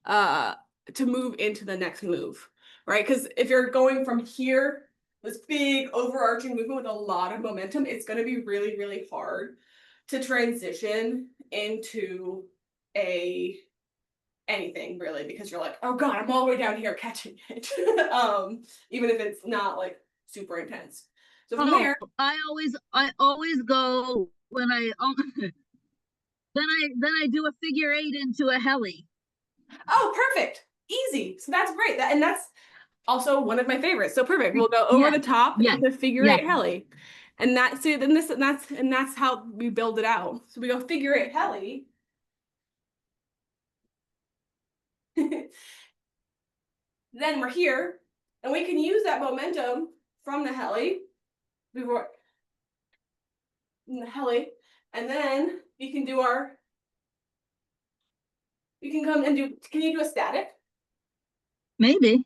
to move into the next move, right? Because if you're going from here, this big overarching movement with a lot of momentum, it's going to be really, really hard to transition into anything really, because you're like, oh god, I'm all the way down here catching it. Even if it's not like super intense. So from there, I always go when then I do a figure 8 into a heli. oh, perfect, easy. So that's great. And that's also one of my favorites. So perfect. We'll go over the top into figure 8 heli, and that's how we build it out. So we go figure 8 heli. Then we're here, and we can use that momentum from the heli before in the heli, and then we can do you can come and can you do a static? Maybe.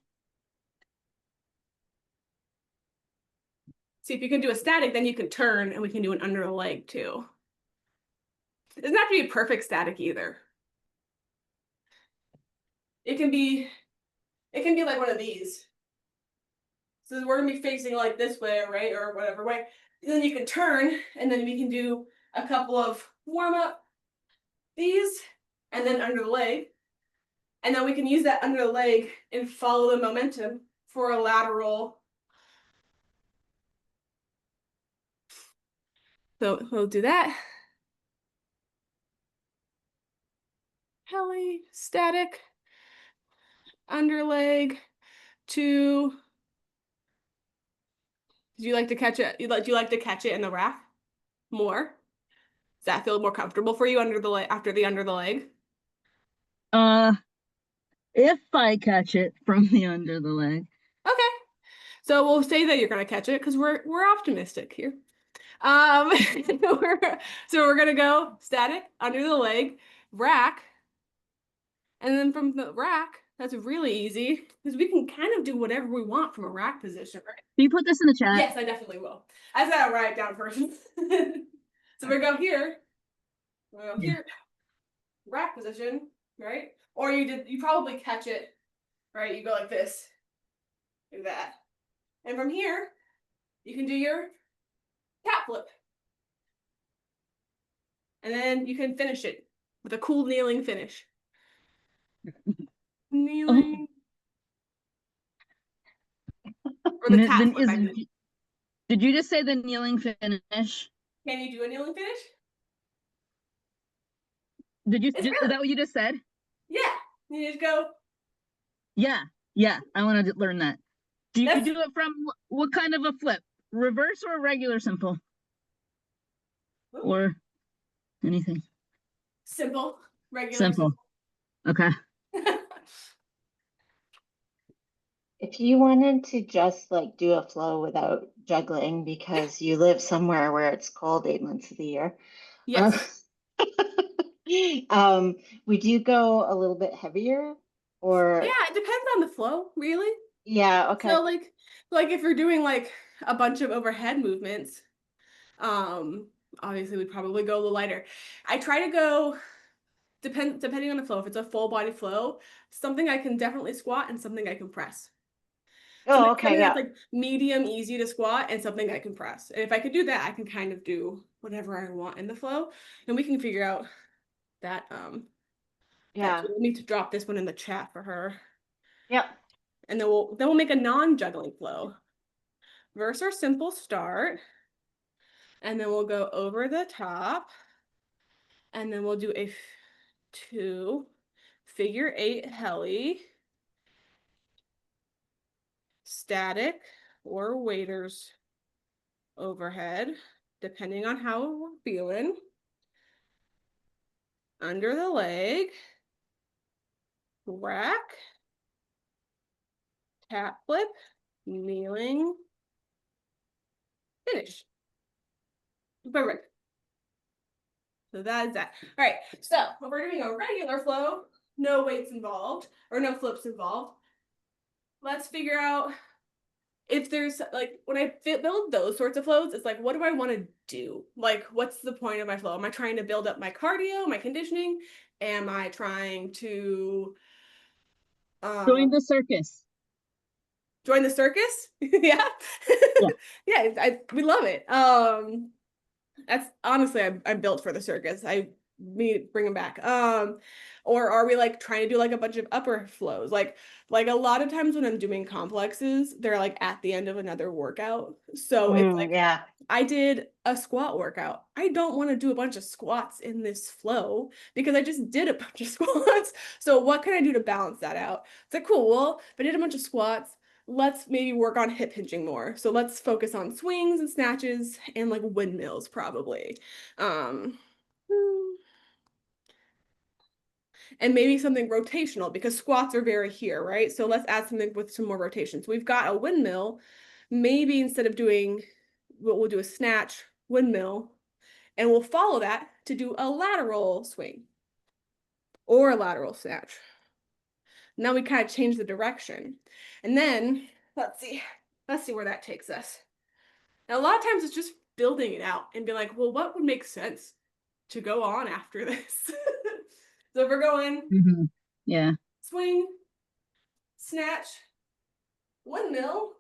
See, if you can do a static, then you can turn and we can do an under the leg too. It doesn't have to be perfect static either. It can be like one of these. So we're gonna be facing like this way, right? Or whatever way. And then you can turn, and then we can do a couple of warm up these, and then under the leg. And then we can use that under the leg and follow the momentum for a lateral. So we'll do that. Heli, static, under leg, 2. Do you like to catch it? Do you like to catch it in the rack more? Does that feel more comfortable for you under the leg after the under the leg? If I catch it from the under the leg. Okay. So we'll say that you're gonna catch it because we're optimistic here. So we're gonna go static, under the leg, rack, and then from the rack, that's really easy because we can kind of do whatever we want from a rack position, right? Can you put this in the chat? Yes, I definitely will. I just gotta write it down first. So we go here, rack position, right? Or you probably catch it, right? You go like this, like that. And from here, you can do your cat flip. And then you can finish it with a cool kneeling finish. Kneeling. Or the cat flip, I meant. Did you just say the kneeling finish? Can you do a kneeling finish? Is that what you just said? Yeah. You just go. Yeah. I want to learn that. Do you do it from what kind of a flip? Reverse or regular simple? Ooh. Or anything? Simple. Regular. Simple. Okay. If you wanted to just like do a flow without juggling because you live somewhere where it's cold 8 months of the year, Yes. would you go a little bit heavier or? Yeah, it depends on the flow, really. Yeah, okay. So like if you're doing like a bunch of overhead movements, obviously we'd probably go a little lighter. I try to go depending on the flow. If it's a full body flow, something I can definitely squat and something I can press. Oh, okay, yeah. That's like medium, easy to squat, and something I can press. And if I could do that, I can kind of do whatever I want in the flow, and we can figure out that. Yeah. We'll need to drop this one in the chat for her. Yep. And then we'll make a non-juggling flow. Verse or simple start, and then we'll go over the top, and then we'll do a 2 figure 8 heli, static or waders overhead, depending on how we're feeling. Under the leg, rack, cat flip, kneeling, finish. Perfect. So that is that. All right, so if we're doing a regular flow, no weights involved or no flips involved. Let's figure out if there's like when I build those sorts of flows, it's like, what do I want to do? Like, what's the point of my flow? Am I trying to build up my cardio, my conditioning? Am I trying to Join the circus. join the circus? Yeah. Yeah. Yeah, we love it. That's honestly, I'm built for the circus. Bring them back. Or are we like trying to do like a bunch of upper flows? Like a lot of times when I'm doing complexes, they're like at the end of another workout. So it's like Yeah. I did a squat workout. I don't want to do a bunch of squats in this flow because I just did a bunch of squats. So what can I do to balance that out? It's like, cool, well, if I did a bunch of squats, let's maybe work on hip hinging more. So let's focus on swings and snatches and like windmills probably. And maybe something rotational because squats are very here, right? So let's add something with some more rotations. We've got a windmill. Maybe instead of doing what we'll do a snatch, windmill, and we'll follow that to do a lateral swing or a lateral snatch. Now we kind of change the direction. And then let's see where that takes us. Now, a lot of times it's just building it out and be like, well, what would make sense to go on after this? So if we're going Yeah. swing, snatch, windmill,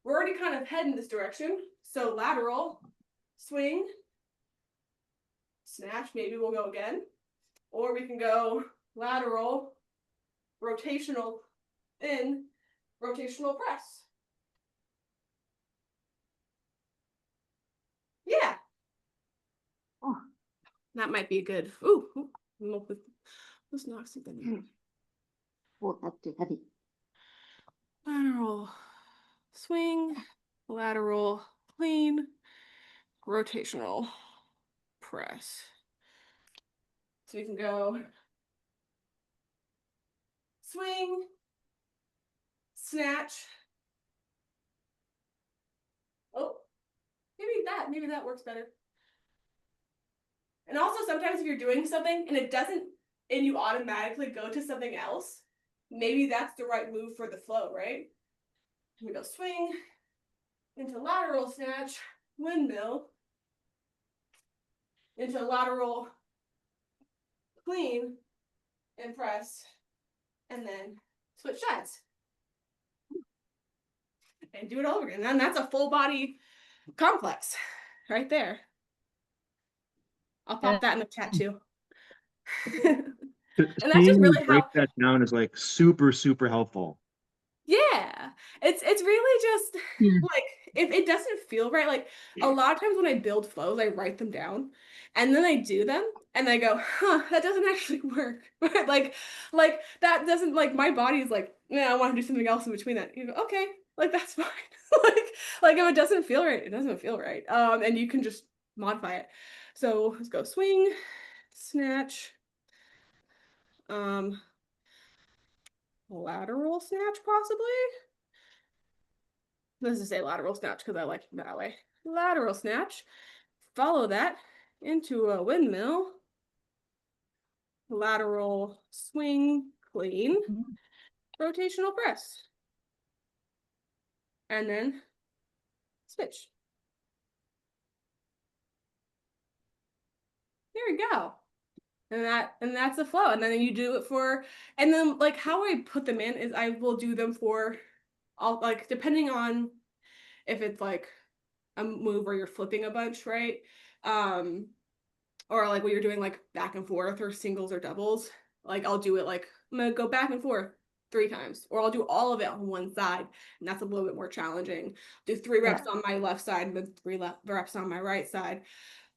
we're already kind of heading this direction. So lateral, swing, snatch, maybe we'll go again. Or we can go lateral, rotational, in, rotational press. Yeah. Oh, that might be a good. Ooh, let's knock something in. Oh, that's too heavy. Lateral, swing, lateral, clean, rotational, press. So we can go swing, snatch. Oh, maybe that works better. And also sometimes if you're doing something and it doesn't, and you automatically go to something else, maybe that's the right move for the flow, right? We go swing into lateral snatch, windmill, into lateral clean and press, and then switch sides. And do it all over again. And that's a full body complex right there. I'll pop that in the chat too. And that's just Seeing you really break how, that down is like super, super helpful. yeah, it's really just Yeah. like if it doesn't feel right, like a lot of times when I build flows, I write them down and then I do them and I go, huh, that doesn't actually work. like that doesn't like my body's like, yeah, I want to do something else in between that. You go, okay, like that's fine. like if it doesn't feel right, it doesn't feel right. And you can just modify it. So let's go swing, snatch, lateral snatch possibly. Let's just say lateral snatch because I like it that way. Lateral snatch. Follow that into a windmill. Lateral swing clean. Rotational press. And then switch. There we go. And that's a flow. And then you do it for, and then like how I put them in is I will do them for all like depending on if it's like a move where you're flipping a bunch, right? Or like when you're doing like back and forth or singles or doubles, like I'll do it like I'm gonna go back and forth 3 times, or I'll do all of it on one side, and that's a little bit more challenging. Do 3 reps on my left side and then 3 reps on my right side.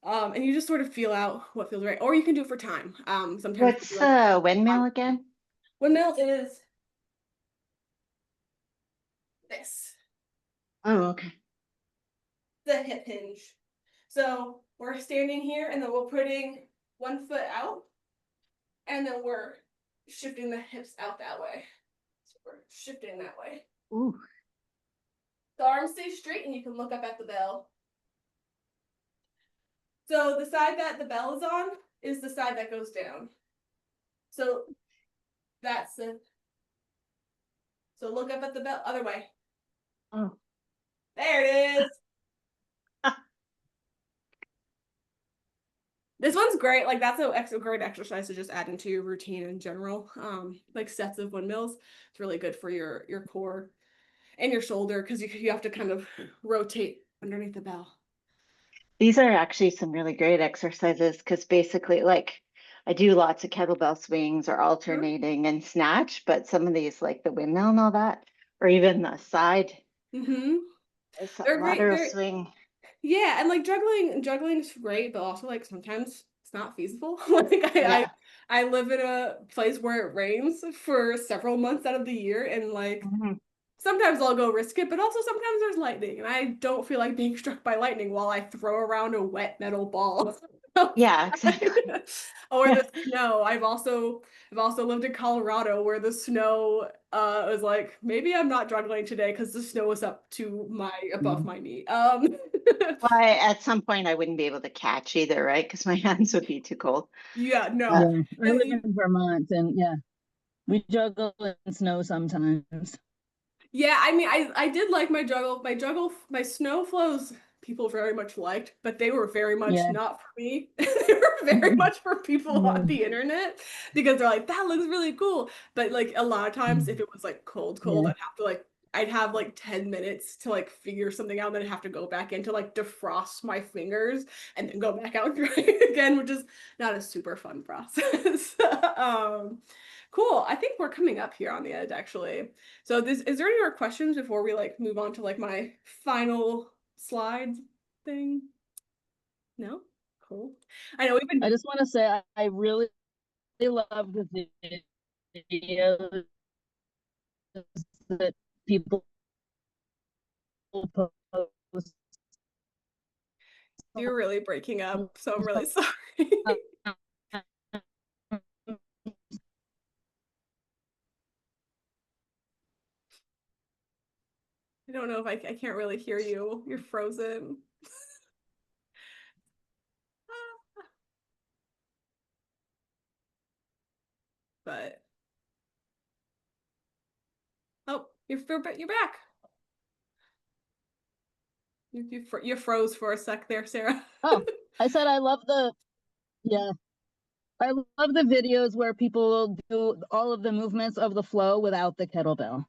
And you just sort of feel out what feels right, or you can do it for time. Sometimes What's you like, the windmill again? windmill is this, Oh, okay. the hip hinge. So we're standing here, and then we're putting one foot out, and then we're shifting the hips out that way. So we're shifting that way. Ooh. The arms stay straight, and you can look up at the bell. So the side that the bell is on is the side that goes down. So That's it. So look up at the bell, other way. Oh. There it is. This one's great. Like that's a great exercise to just add into your routine in general. Like sets of windmills. It's really good for your core and your shoulder because you have to kind of rotate underneath the bell. These are actually some really great exercises because basically, like, I do lots of kettlebell swings or alternating and snatch, but some of these, like the windmill and all that, or even the side Mm-hmm. They're great. lateral swing. Yeah, and like juggling is great, but also like sometimes it's not feasible. Like Yeah. I live in a place where it rains for several months out of the year, and like Mhm. sometimes I'll go risk it, but also sometimes there's lightning, and I don't feel like being struck by lightning while I throw around a wet metal ball. Yeah, exactly. Or the snow. I've also lived in Colorado where the snow was like, maybe I'm not juggling today because the snow is up to above my knee. Well, at some point I wouldn't be able to catch either, right? Because my hands would be too cold. Yeah, Yeah, no. I live in Vermont, and yeah, we juggle in snow sometimes. Yeah, I mean, I did like my snow flows people very much liked, but they were very much Yeah. not for me. They were very much for people on Mhm. the internet because they're like, that looks really cool. But like a lot of times if it was like cold, Yeah. I'd have like 10 minutes to like figure something out, and then I'd have to go back in to like defrost my fingers and then go back out and try it again, which is not a super fun process. Cool. I think we're coming up here on the edge actually. So is there any more questions before we like move on to like my final slides thing? No? Cool. I know we've been I just want to say I really love the videos that people post. you're really breaking up, so I'm really sorry. I don't know if I can't really hear you. You're frozen. But oh, you're back. You froze for a sec there, Sarah. Oh, I said I love yeah. I love the videos where people do all of the movements of the flow without the kettlebell.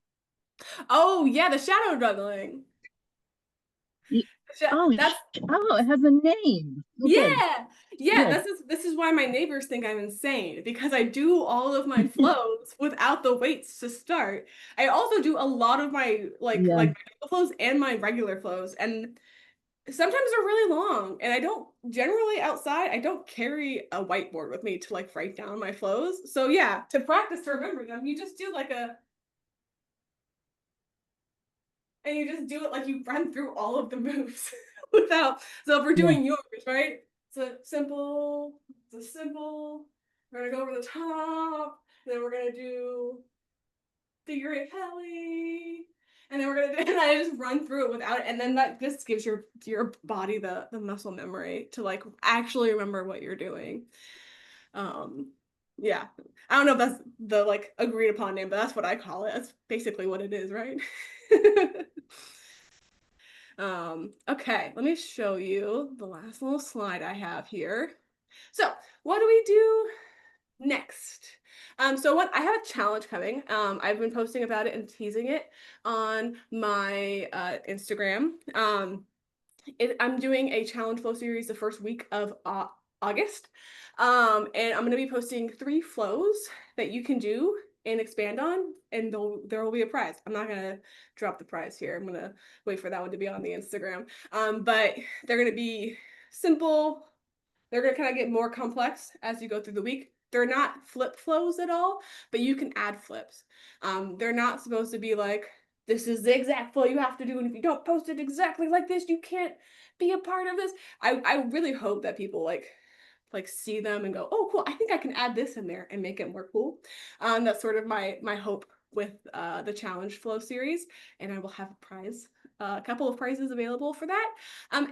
Oh yeah, the shadow juggling. Oh, That's it has a name. Okay, yeah. Yeah, good. this is why my neighbors think I'm insane because I do all of my flows without the weights to start. I also do a lot of my Yeah, my flows and my regular flows, and sometimes they're really long, and I don't generally outside I don't carry a whiteboard with me to like write down my flows. So yeah, to practice to remember them, you just do like you just do it like you run through all of the moves without. So if we're yeah. doing yours, right? It's a simple. We're gonna go over the top, then we're gonna do figure eight heli, and then we're gonna do and I just run through it without it, and then that just gives your body the muscle memory to like actually remember what you're doing. Yeah. I don't know if that's the like agreed upon name, but that's what I call it. That's basically what it is, right? Okay, let me show you the last little slide I have here. So, what do we do next? So what I have a challenge coming. I've been posting about it and teasing it on my Instagram. I'm doing a challenge flow series the first week of August. And I'm going to be posting 3 flows that you can do and expand on, and there will be a prize. I'm not going to drop the prize here. I'm going to wait for that one to be on the Instagram. But they're going to be simple. They're going to kind of get more complex as you go through the week. They're not flip flows at all, but you can add flips. They're not supposed to be like, this is the exact flow you have to do, and if you don't post it exactly like this, you can't be a part of this. I really hope that people like see them and go, oh cool, I think I can add this in there and make it more cool. That's sort of my hope with the challenge flow series, and I will have a prize, a couple of prizes available for that. And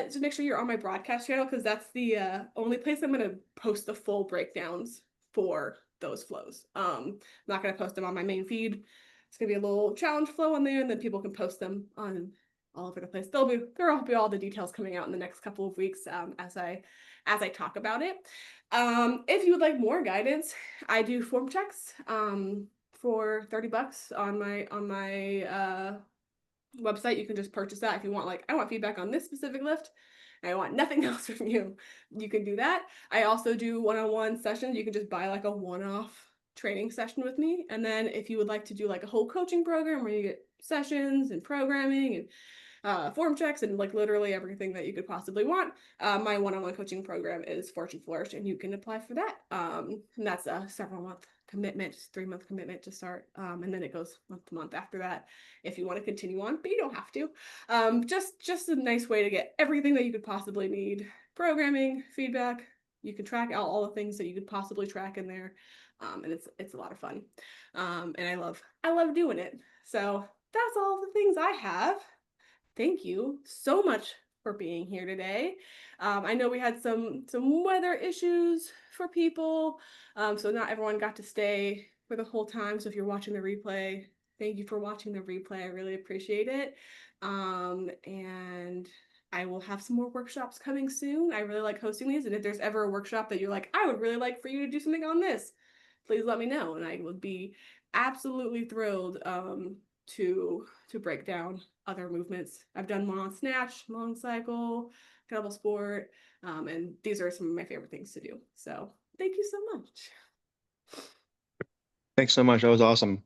just make sure you're on my broadcast channel because that's the only place I'm going to post the full breakdowns for those flows. I'm not going to post them on my main feed. It's going to be a little challenge flow on there, and then people can post them on all over the place. There will be all the details coming out in the next couple of weeks as I talk about it. If you would like more guidance, I do form checks for $30 on my website. You can just purchase that if you want, like, I want feedback on this specific lift. I want nothing else from you. You can do that. I also do one-on-one sessions. You can just buy like a one-off training session with me. And then if you would like to do like a whole coaching program where you get sessions and programming and form checks and like literally everything that you could possibly want, my one-on-one coaching program is Fortune Flourish, and you can apply for that. And that's a several-month commitment, 3-month commitment to start, and then it goes month to month after that if you want to continue on, but you don't have to. Just a nice way to get everything that you could possibly need: programming, feedback. You can track out all the things that you could possibly track in there, and it's a lot of fun, and I love doing it. So that's all the things I have. Thank you so much for being here today. I know we had some weather issues for people, so not everyone got to stay for the whole time. So if you're watching the replay, thank you for watching the replay. I really appreciate it. And I will have some more workshops coming soon. I really like hosting these, and if there's ever a workshop that you're like, I would really like for you to do something on this, please let me know, and I would be absolutely thrilled to break down other movements. I've done one on snatch, long cycle, kettlebell sport, and these are some of my favorite things to do. So thank you so much. Thanks so much. That was awesome.